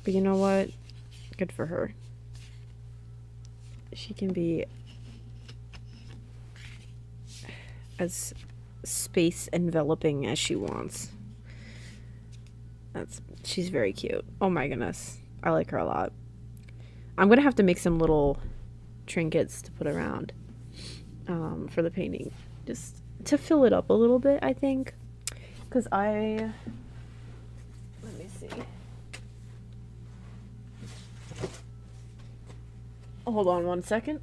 [SPEAKER 1] But you know what? Good for her. She can be as space enveloping as she wants. She's very cute. Oh my goodness. I like her a lot. I'm gonna have to make some little trinkets to put around for the painting. Just to fill it up a little bit, I think. Because let me see. Hold on one second.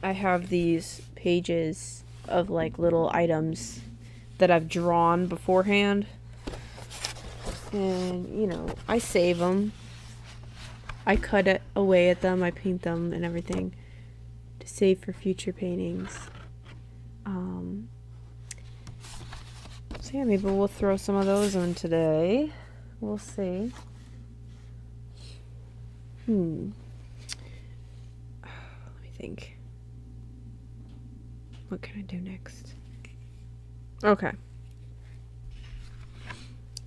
[SPEAKER 1] I have these pages of like little items that I've drawn beforehand. And, you know, I save them. I cut it away at them. I paint them and everything to save for future paintings. So yeah, maybe we'll throw some of those on today. We'll see. Let me think. What can I do next? Okay.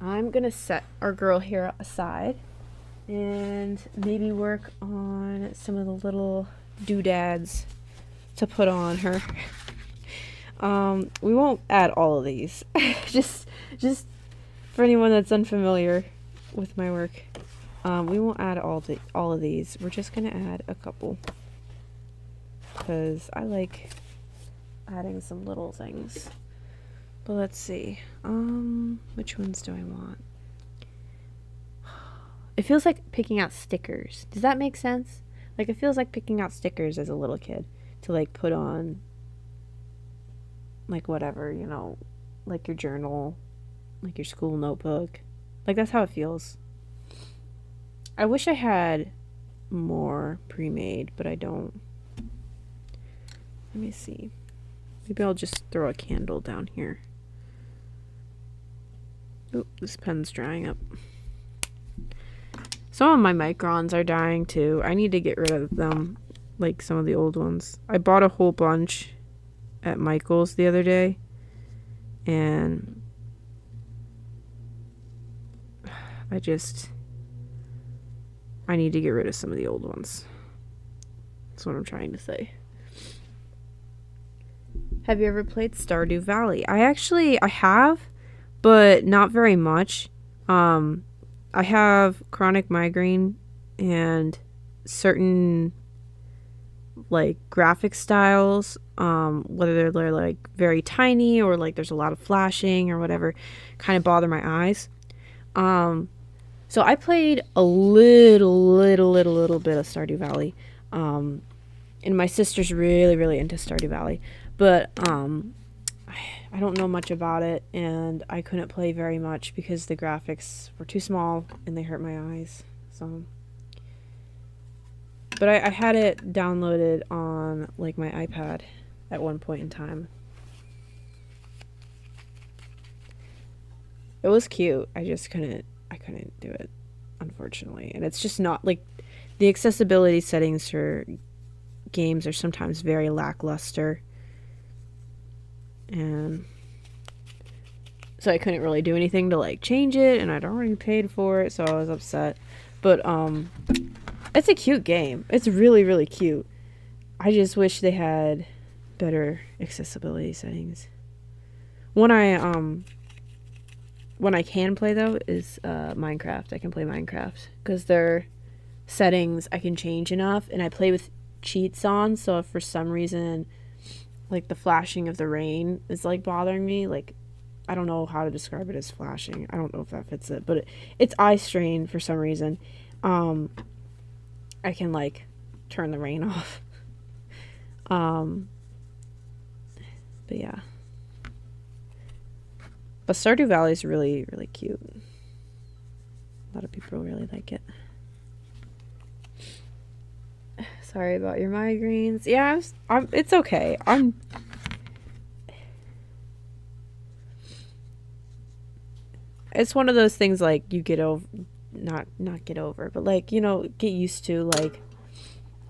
[SPEAKER 1] I'm gonna set our girl here aside and maybe work on some of the little doodads to put on her. We won't add all of these. just for anyone that's unfamiliar with my work, we won't add all of these. We're just gonna add a couple because I like adding some little things. But let's see. Which ones do I want? It feels like picking out stickers. Does that make sense? Like, it feels like picking out stickers as a little kid to like put on like whatever, you know, like your journal, like your school notebook. Like, that's how it feels. I wish I had more pre-made, but I don't. Let me see. Maybe I'll just throw a candle down here. Oop, this pen's drying up. Some of my microns are dying too. I need to get rid of them, like some of the old ones. I bought a whole bunch at Michael's the other day, and I need to get rid of some of the old ones. That's what I'm trying to say. Have you ever played Stardew Valley? I have, but not very much. I have chronic migraine, and certain like graphic styles, whether they're like very tiny or like there's a lot of flashing or whatever, kind of bother my eyes. So I played a little bit of Stardew Valley. And my sister's really into Stardew Valley. But I don't know much about it, and I couldn't play very much because the graphics were too small and they hurt my eyes. So, but I had it downloaded on like my iPad at one point in time. It was cute. I couldn't do it, unfortunately. And it's just not like the accessibility settings for games are sometimes very lackluster. And so I couldn't really do anything to like change it, and I'd already paid for it, so I was upset. But it's a cute game. It's really cute. I just wish they had better accessibility settings. When I can play though is Minecraft. I can play Minecraft because their settings I can change enough, and I play with cheats on, so if for some reason like the flashing of the rain is like bothering me, like I don't know how to describe it as flashing. I don't know if that fits it, but it's eye strain for some reason. I can like turn the rain off. But yeah. But Stardew Valley is really cute. A lot of people really like it. Sorry about your migraines. Yeah, it's okay. It's one of those things like you get over, not get over, but like, you know, get used to, like,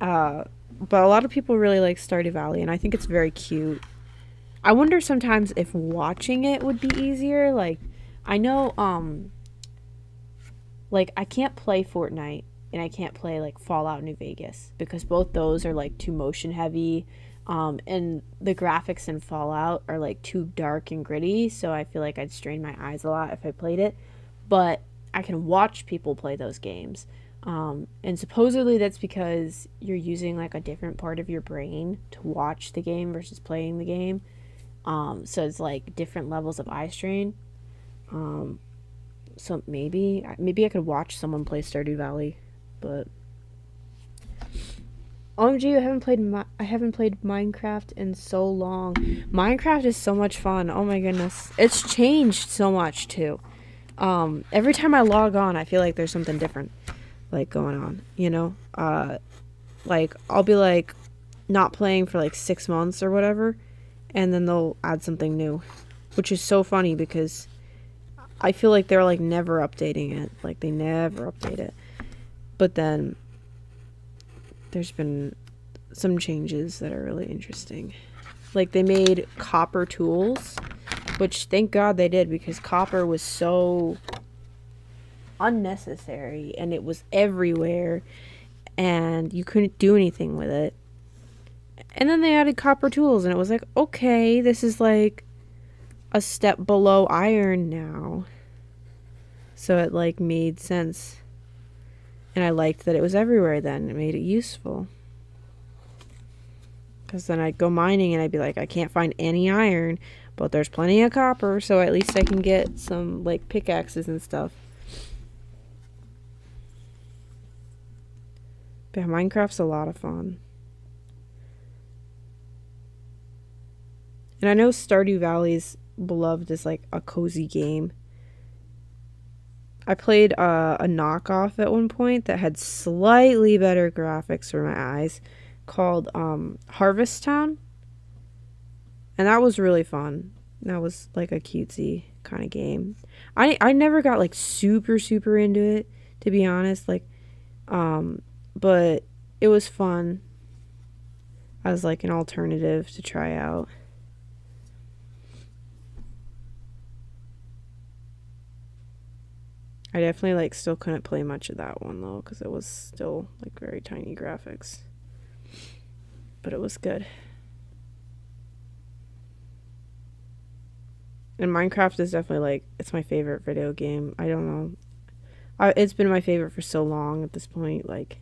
[SPEAKER 1] but a lot of people really like Stardew Valley, and I think it's very cute. I wonder sometimes if watching it would be easier. Like, I know, like, I can't play Fortnite, and I can't play like Fallout New Vegas because both those are like too motion heavy, and the graphics in Fallout are like too dark and gritty, so I feel like I'd strain my eyes a lot if I played it. But I can watch people play those games, and supposedly that's because you're using like a different part of your brain to watch the game versus playing the game, so it's like different levels of eye strain. So maybe I could watch someone play Stardew Valley, but OMG, I haven't played Minecraft in so long. Minecraft is so much fun. Oh my goodness. It's changed so much too. Every time I log on, I feel like there's something different like going on, you know? Like I'll be like not playing for like 6 months or whatever, and then they'll add something new, which is so funny because I feel like they're like never updating it. Like they never update it. But then there's been some changes that are really interesting. Like they made copper tools, which thank God they did because copper was so unnecessary and it was everywhere and you couldn't do anything with it. And then they added copper tools and it was like, okay, this is like a step below iron now. So it like made sense. And I liked that it was everywhere then. It made it useful. Because then I'd go mining and I'd be like, I can't find any iron, but there's plenty of copper, so at least I can get some like pickaxes and stuff. But yeah, Minecraft's a lot of fun. And I know Stardew Valley's beloved as like a cozy game. I played a knockoff at one point that had slightly better graphics for my eyes called Harvest Town. And that was really fun. That was like a cutesy kind of game. I never got like super into it, to be honest. Like, but it was fun as like an alternative to try out. I definitely like still couldn't play much of that one though because it was still like very tiny graphics. But it was good. And Minecraft is definitely like, it's my favorite video game. I don't know. It's been my favorite for so long at this point. Like,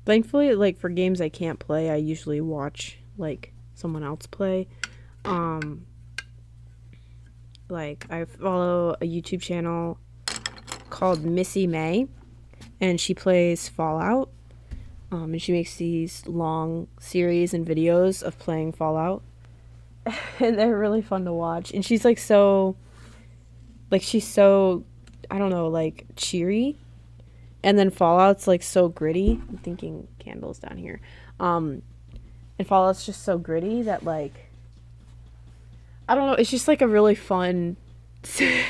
[SPEAKER 1] thankfully, like for games I can't play, I usually watch like someone else play. Like I follow a YouTube channel called Missy May, and she plays Fallout. And she makes these long series and videos of playing Fallout, and they're really fun to watch. And she's like so, like she's so, I don't know, like cheery. And then Fallout's like so gritty. I'm thinking candles down here. And Fallout's just so gritty that like, I don't know, it's just like a really fun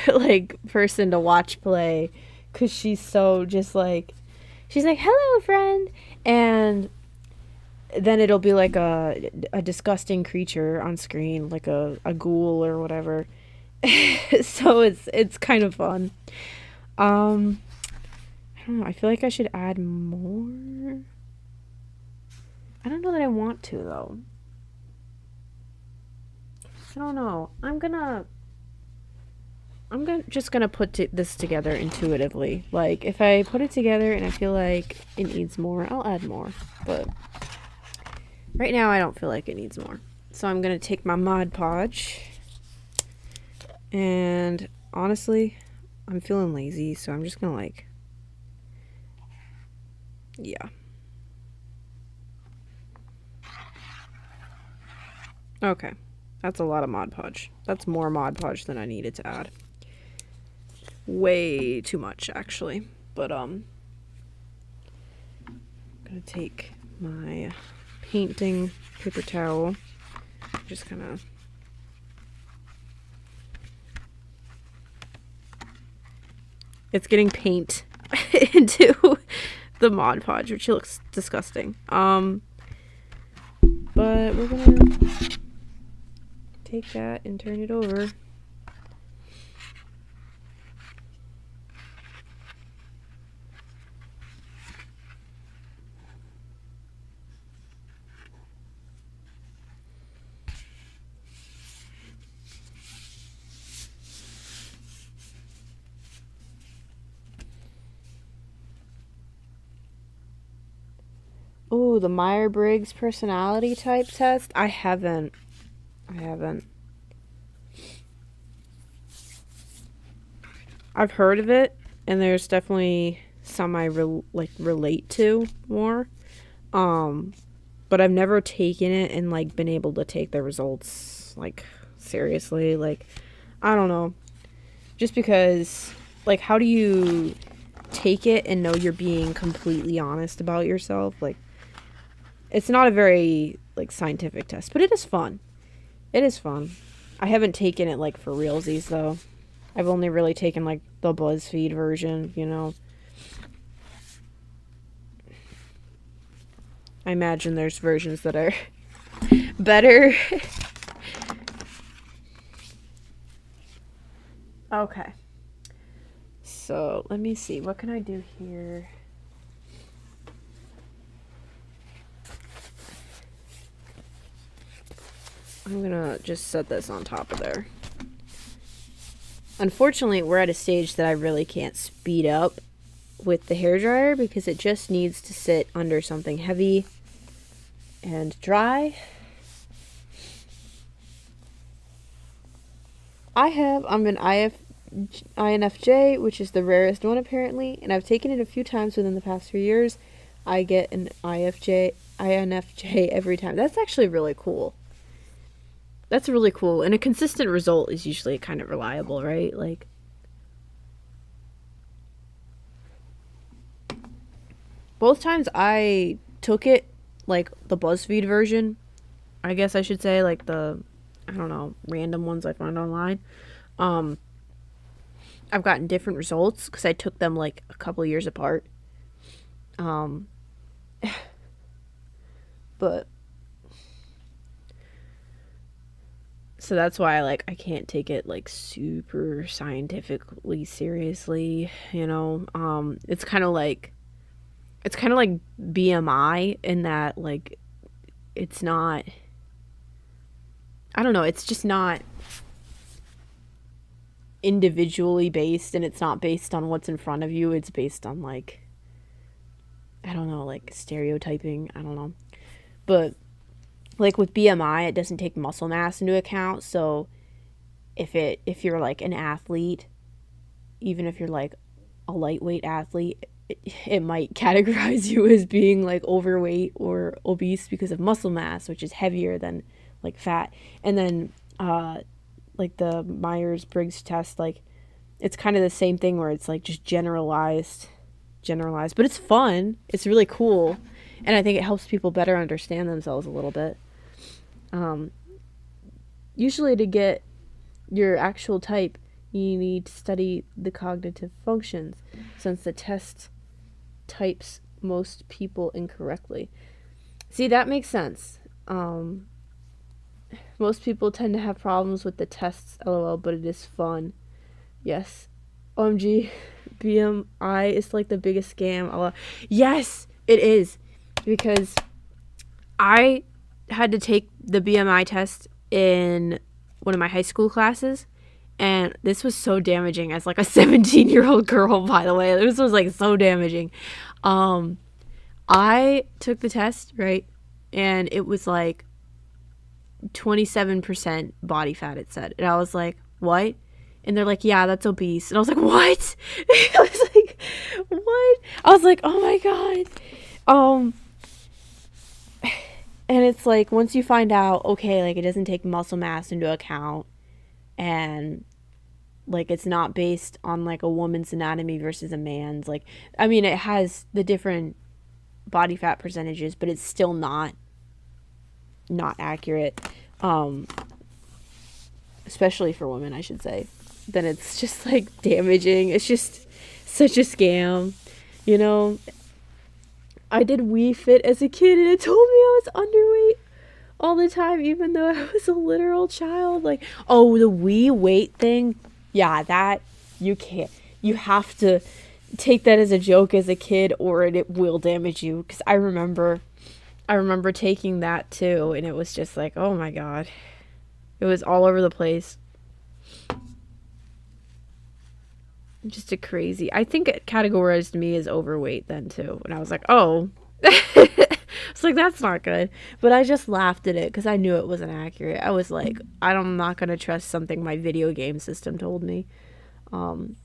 [SPEAKER 1] like person to watch play because she's so just like, she's like, hello friend, and then it'll be like a disgusting creature on screen, like a ghoul or whatever. So it's kind of fun. I don't know, I feel like I should add more. I don't know that I want to though. I don't know. I'm just gonna put this together intuitively. Like if I put it together and I feel like it needs more, I'll add more. But right now I don't feel like it needs more. So I'm gonna take my Mod Podge, and honestly, I'm feeling lazy, so I'm just gonna like, yeah. Okay. That's a lot of Mod Podge. That's more Mod Podge than I needed to add. Way too much, actually. But, I'm gonna take my painting paper towel. Just kind of... It's getting paint into the Mod Podge, which looks disgusting. But we're gonna take that and turn it over. Oh, the Myers-Briggs personality type test? I haven't. I've heard of it, and there's definitely some I relate to more. But I've never taken it and like been able to take the results like seriously. Like, I don't know. Just because, like, how do you take it and know you're being completely honest about yourself? Like, it's not a very like scientific test, but it is fun. It is fun. I haven't taken it like for realsies though. I've only really taken like the BuzzFeed version, you know. I imagine there's versions that are better. Okay. So, let me see. What can I do here? I'm gonna just set this on top of there. Unfortunately, we're at a stage that I really can't speed up with the hairdryer because it just needs to sit under something heavy and dry. I'm an INFJ, which is the rarest one apparently, and I've taken it a few times within the past few years. I get an INFJ every time. That's actually really cool. That's really cool. And a consistent result is usually kind of reliable, right? Like, both times I took it, like, the BuzzFeed version, I guess I should say, like the, I don't know, random ones I found online. I've gotten different results because I took them, like, a couple years apart. But so that's why I can't take it like super scientifically seriously, you know. It's kind of like BMI in that like it's not, I don't know, it's just not individually based, and it's not based on what's in front of you. It's based on like, I don't know, like stereotyping, I don't know. But like with BMI, it doesn't take muscle mass into account. So if you're like an athlete, even if you're like a lightweight athlete, it might categorize you as being like overweight or obese because of muscle mass, which is heavier than like fat. And then like the Myers-Briggs test, like it's kind of the same thing where it's like just generalized, but it's fun. It's really cool. And I think it helps people better understand themselves a little bit. Usually to get your actual type, you need to study the cognitive functions, since the test types most people incorrectly. See, that makes sense. Most people tend to have problems with the tests, lol, but it is fun. Yes. OMG, BMI is like the biggest scam. LOL. Yes, it is. Because I had to take the BMI test in one of my high school classes, and this was so damaging as like a 17-year-old girl, by the way. This was like so damaging. I took the test, right? And it was like 27% body fat, it said. And I was like, what? And they're like, yeah, that's obese. And I was like, what? I was like, what? I was like, oh my God. And it's like, once you find out, okay, like it doesn't take muscle mass into account, and like it's not based on like a woman's anatomy versus a man's, like, I mean, it has the different body fat percentages, but it's still not accurate, especially for women, I should say. Then it's just like damaging. It's just such a scam, you know. I did Wii Fit as a kid, and it told me I was underweight all the time, even though I was a literal child. Like, oh, the Wii weight thing, yeah, that you can't. You have to take that as a joke as a kid, or it will damage you. Because I remember taking that too, and it was just like, oh my God, it was all over the place. Just a crazy. I think it categorized me as overweight then too, and I was like, oh. It's like, that's not good. But I just laughed at it because I knew it wasn't accurate. I was like, I'm not going to trust something my video game system told me. Um,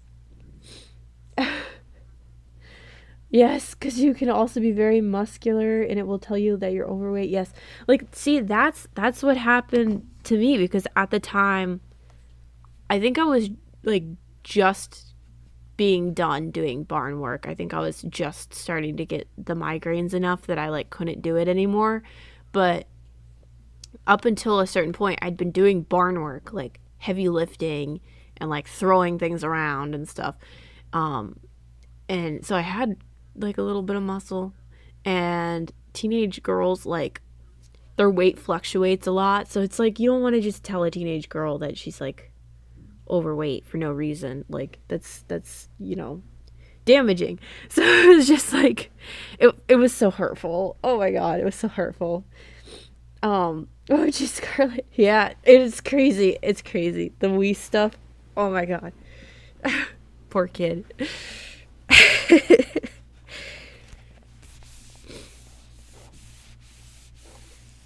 [SPEAKER 1] yes, because you can also be very muscular and it will tell you that you're overweight. Yes. Like, see, that's what happened to me because at the time, I think I was like just being done doing barn work. I think I was just starting to get the migraines enough that I like couldn't do it anymore. But up until a certain point, I'd been doing barn work, like heavy lifting and like throwing things around and stuff. And so I had like a little bit of muscle. And teenage girls, like, their weight fluctuates a lot. So it's like you don't want to just tell a teenage girl that she's like overweight for no reason. Like that's damaging. So it was just like it was so hurtful. Oh my god, it was so hurtful. Oh, geez, Scarlett. Yeah, it's crazy. It's crazy. The Wii stuff. Oh my god. Poor kid.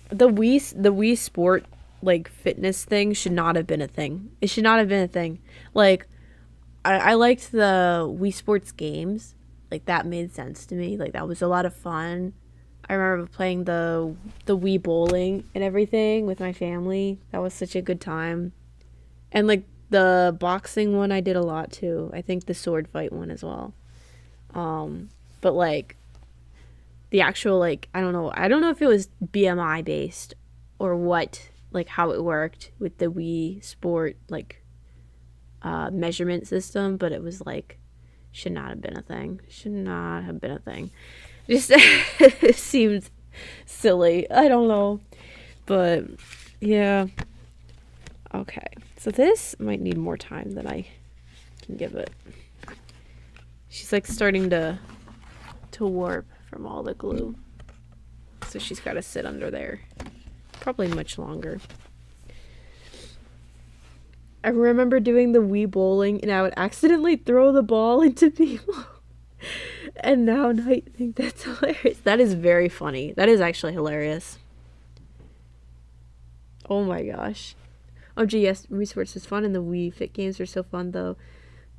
[SPEAKER 1] The Wii Sport like fitness thing should not have been a thing. It should not have been a thing. Like I liked the Wii Sports games. Like that made sense to me. Like that was a lot of fun. I remember playing the Wii bowling and everything with my family. That was such a good time. And like the boxing one I did a lot too. I think the sword fight one as well. But like the actual like I don't know if it was BMI based or what, like how it worked with the Wii Sport like measurement system, but it was like should not have been a thing. Should not have been a thing. Just it seems silly. I don't know. But yeah. Okay. So this might need more time than I can give it. She's like starting to warp from all the glue. So she's got to sit under there. Probably much longer. I remember doing the Wii bowling and I would accidentally throw the ball into people. And now I think that's hilarious. That is very funny. That is actually hilarious. Oh my gosh. Oh gee, yes, Wii Sports is fun and the Wii Fit games are so fun though.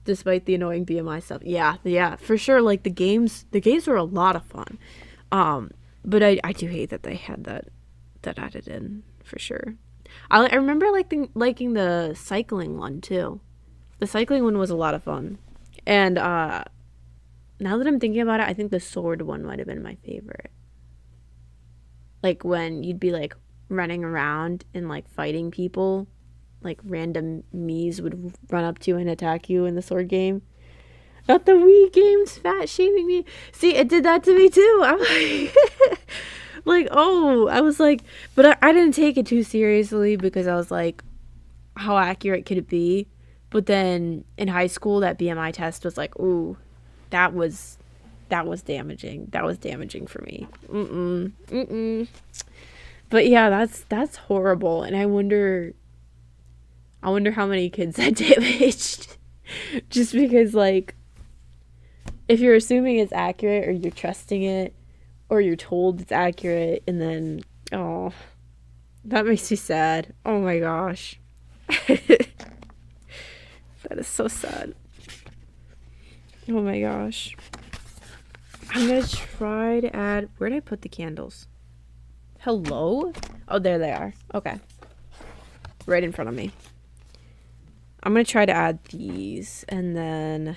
[SPEAKER 1] Despite the annoying BMI stuff. Yeah, for sure. Like the games were a lot of fun. But I do hate that they had that added in for sure. I remember liking the cycling one too. The cycling one was a lot of fun. And now that I'm thinking about it, I think the sword one might have been my favorite. Like when you'd be like running around and like fighting people. Like random Miis would run up to you and attack you in the sword game. Not the Wii games fat shaming me. See, it did that to me too. I'm like, I was like, but I didn't take it too seriously because I was like, how accurate could it be? But then in high school, that BMI test was like, ooh, that was damaging. That was damaging for me. But yeah, that's horrible. And I wonder how many kids that damaged. Just because, like, if you're assuming it's accurate or you're trusting it or you're told it's accurate and then, oh, that makes me sad. Oh my gosh. That is so sad. Oh my gosh. I'm going to try to add, where did I put the candles? Hello? Oh, there they are. Okay. Right in front of me. I'm going to try to add these, and then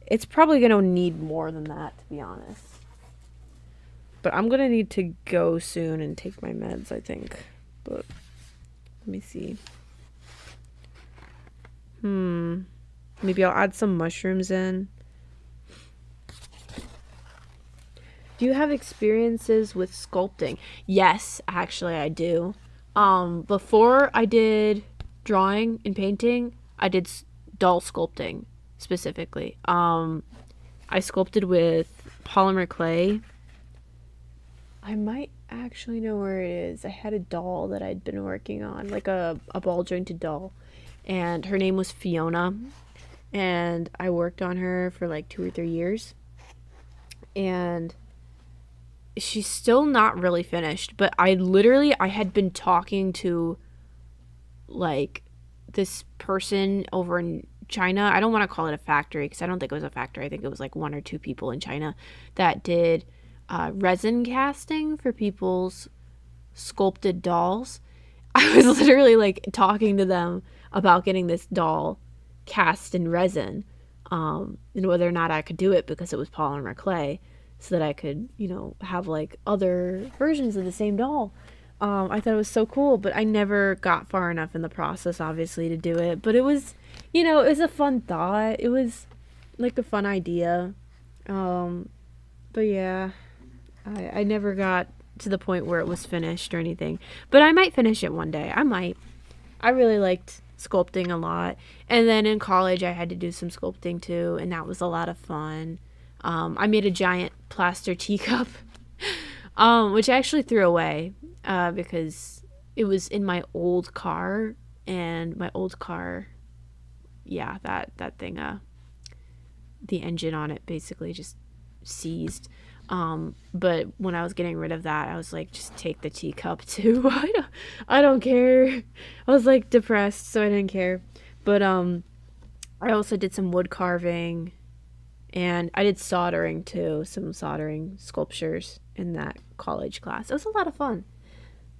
[SPEAKER 1] it's probably going to need more than that, to be honest. But I'm going to need to go soon and take my meds, I think. But let me see. Maybe I'll add some mushrooms in. Do you have experiences with sculpting? Yes, actually I do. Before I did drawing and painting, I did doll sculpting specifically. I sculpted with polymer clay. I might actually know where it is. I had a doll that I'd been working on, like a ball jointed doll, and her name was Fiona, and I worked on her for like 2 or 3 years, and she's still not really finished, but I had been talking to like this person over in China. I don't want to call it a factory because I don't think it was a factory. I think it was like 1 or 2 people in China that did resin casting for people's sculpted dolls. I was literally like talking to them about getting this doll cast in resin, and whether or not I could do it because it was polymer clay, so that I could, have like other versions of the same doll. I thought it was so cool, but I never got far enough in the process, obviously, to do it. But it was, it was a fun thought. It was like a fun idea. But yeah, I never got to the point where it was finished or anything. But I might finish it one day. I might. I really liked sculpting a lot. And then in college, I had to do some sculpting too, and that was a lot of fun. I made a giant plaster teacup, which I actually threw away because it was in my old car, and my old car, yeah, that thing, the engine on it basically just seized. But when I was getting rid of that, I was like, just take the teacup too. I don't care. I was like depressed, so I didn't care. But I also did some wood carving, and I did soldering too, some soldering sculptures in that college class. It was a lot of fun.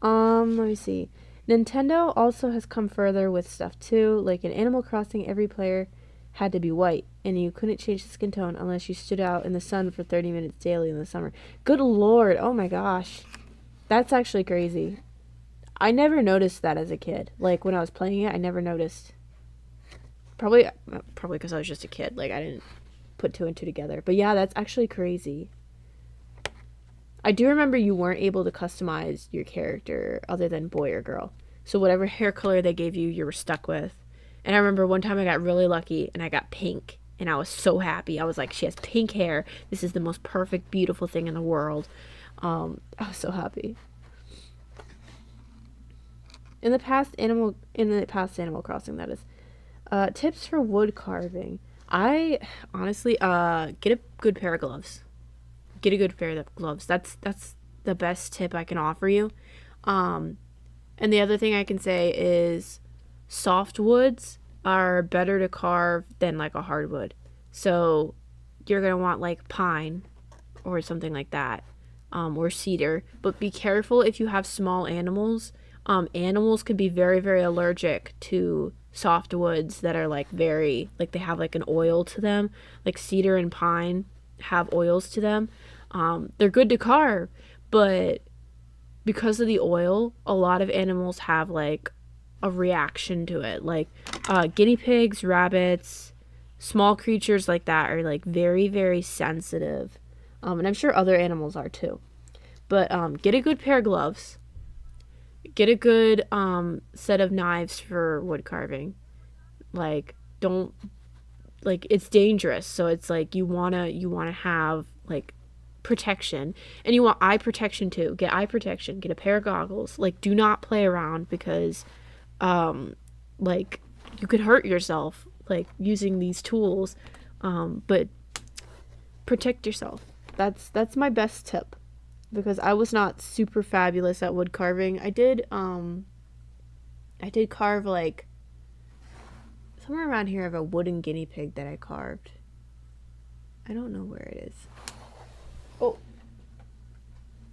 [SPEAKER 1] Let me see. Nintendo also has come further with stuff too. Like in Animal Crossing, every player had to be white, and you couldn't change the skin tone unless you stood out in the sun for 30 minutes daily in the summer. Good lord, oh my gosh. That's actually crazy. I never noticed that as a kid. Like when I was playing it, I never noticed. Probably because I was just a kid. Like I didn't put 2 and 2 together. But yeah, that's actually crazy. I do remember you weren't able to customize your character other than boy or girl. So whatever hair color they gave you, you were stuck with. And I remember one time I got really lucky and I got pink. And I was so happy. I was like, she has pink hair. This is the most perfect, beautiful thing in the world. I was so happy. In the past Animal Crossing, that is. Tips for wood carving. I honestly get a good pair of gloves. Get a good pair of gloves. That's the best tip I can offer you. And the other thing I can say is softwoods are better to carve than like a hardwood. So you're going to want like pine or something like that, or cedar. But be careful if you have small animals. Animals can be very, very allergic to softwoods that are like very, like they have like an oil to them. Like cedar and pine have oils to them. They're good to carve, but because of the oil, a lot of animals have like a reaction to it. Like guinea pigs, rabbits, small creatures like that are like very, very sensitive. And I'm sure other animals are too. But get a good pair of gloves. Get a good set of knives for wood carving. Like don't, like it's dangerous, so it's like you wanna have like protection, and you want eye protection too. Get eye protection. Get a pair of goggles. Like do not play around because like you could hurt yourself like using these tools, but protect yourself. That's my best tip, because I was not super fabulous at wood carving. I did carve like somewhere around here. I have a wooden guinea pig that I carved. I don't know where it is. Oh,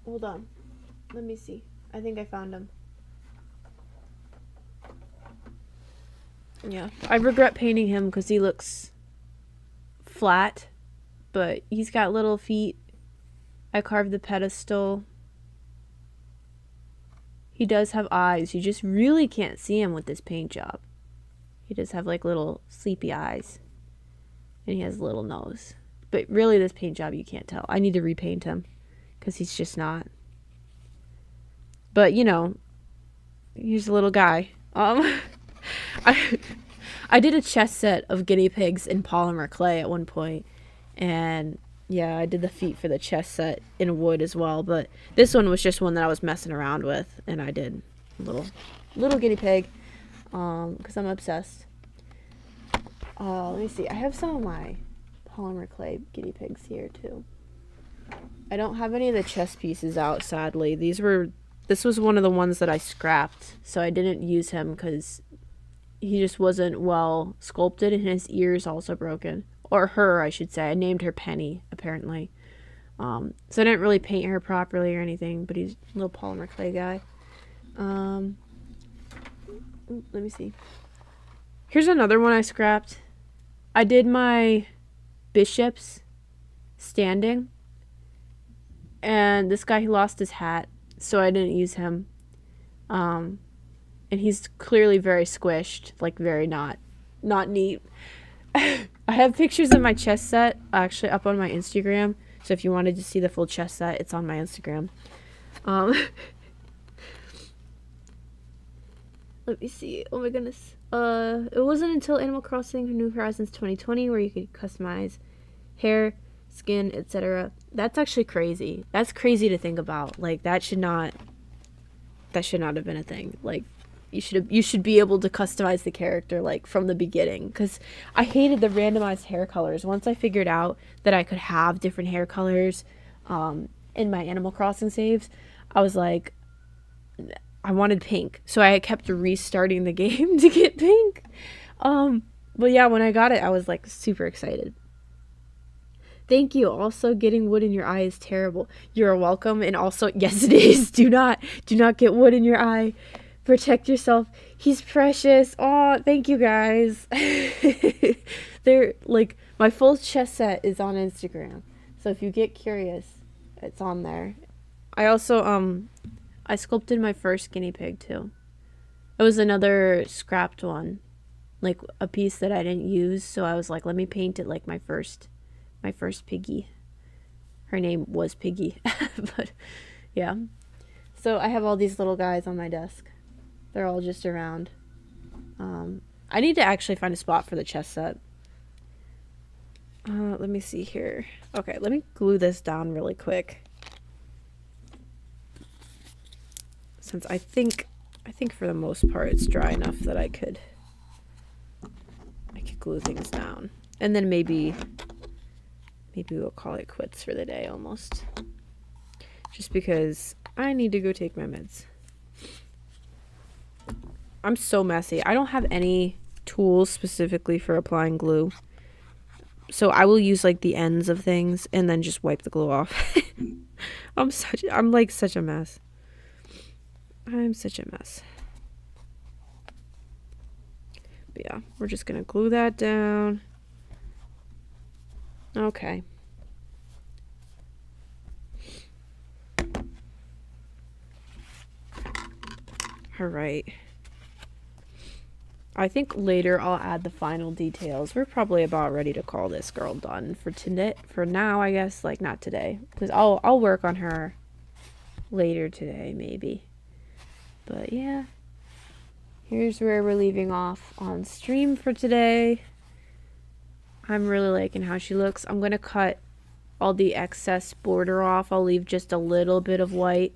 [SPEAKER 1] hold on, let me see. I think I found him. Yeah, I regret painting him because he looks flat, but he's got little feet. I carved the pedestal. He does have eyes. You just really can't see him with this paint job. He does have like little sleepy eyes, and he has a little nose. But really, this paint job, you can't tell. I need to repaint him because he's just not. But you know, he's a little guy. I did a chess set of guinea pigs in polymer clay at one point, and yeah, I did the feet for the chess set in wood as well. But this one was just one that I was messing around with, and I did a little guinea pig, because I'm obsessed. Let me see. I have some of my polymer clay guinea pigs here too. I don't have any of the chest pieces out, sadly. This was one of the ones that I scrapped, so I didn't use him because he just wasn't well sculpted, and his ear's also broken. Or her, I should say. I named her Penny, apparently. So I didn't really paint her properly or anything, but he's a little polymer clay guy. Let me see. Here's another one I scrapped. I did my bishops standing, and this guy, he lost his hat, so I didn't use him. And he's clearly very squished, like very not neat. I have pictures of my chess set actually up on my Instagram, so if you wanted to see the full chess set, it's on my Instagram. Let me see. Oh my goodness. It wasn't until Animal Crossing New Horizons 2020 where you could customize hair, skin, etc. That's actually crazy. That's crazy to think about. Like that should not have been a thing. Like you should be able to customize the character like from the beginning, cuz I hated the randomized hair colors. Once I figured out that I could have different hair colors in my Animal Crossing saves, I was like, I wanted pink, so I kept restarting the game to get pink. But yeah, when I got it, I was like super excited. Thank you. Also, getting wood in your eye is terrible. You're welcome. And also, yes, it is. Do not get wood in your eye. Protect yourself. He's precious. Oh, thank you guys. They're like, my full chess set is on Instagram, so if you get curious, it's on there. I also I sculpted my first guinea pig too. It was another scrapped one, like a piece that I didn't use, so I was like, let me paint it like my first piggy. Her name was Piggy. But yeah, so I have all these little guys on my desk. They're all just around. I need to actually find a spot for the chess set. Let me see here. Okay, let me glue this down really quick, since I think for the most part it's dry enough that I could glue things down, and then maybe we'll call it quits for the day almost, just because I need to go take my meds. I'm so messy. I don't have any tools specifically for applying glue, so I will use like the ends of things and then just wipe the glue off. I'm like such a mess. I'm such a mess. But yeah, we're just gonna glue that down. Okay. All right. I think later I'll add the final details. We're probably about ready to call this girl done for today. For now, I guess, like not today, because I'll work on her later today maybe. But yeah, here's where we're leaving off on stream for today. I'm really liking how she looks. I'm gonna cut all the excess border off. I'll leave just a little bit of white.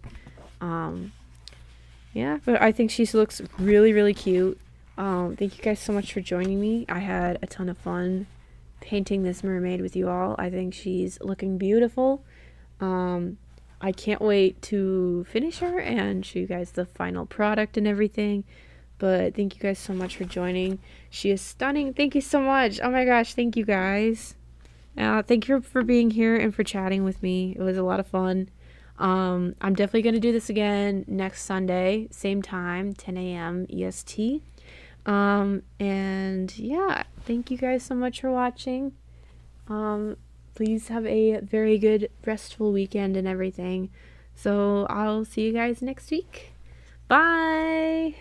[SPEAKER 1] Yeah, but I think she looks really, really cute. Thank you guys so much for joining me. I had a ton of fun painting this mermaid with you all. I think she's looking beautiful. I can't wait to finish her and show you guys the final product and everything. But thank you guys so much for joining. She is stunning. Thank you so much. Oh my gosh, thank you guys. Thank you for being here and for chatting with me. It was a lot of fun. I'm definitely going to do this again next Sunday, same time, 10 a.m. EST. And yeah, thank you guys so much for watching. Please have a very good restful weekend and everything. So I'll see you guys next week. Bye.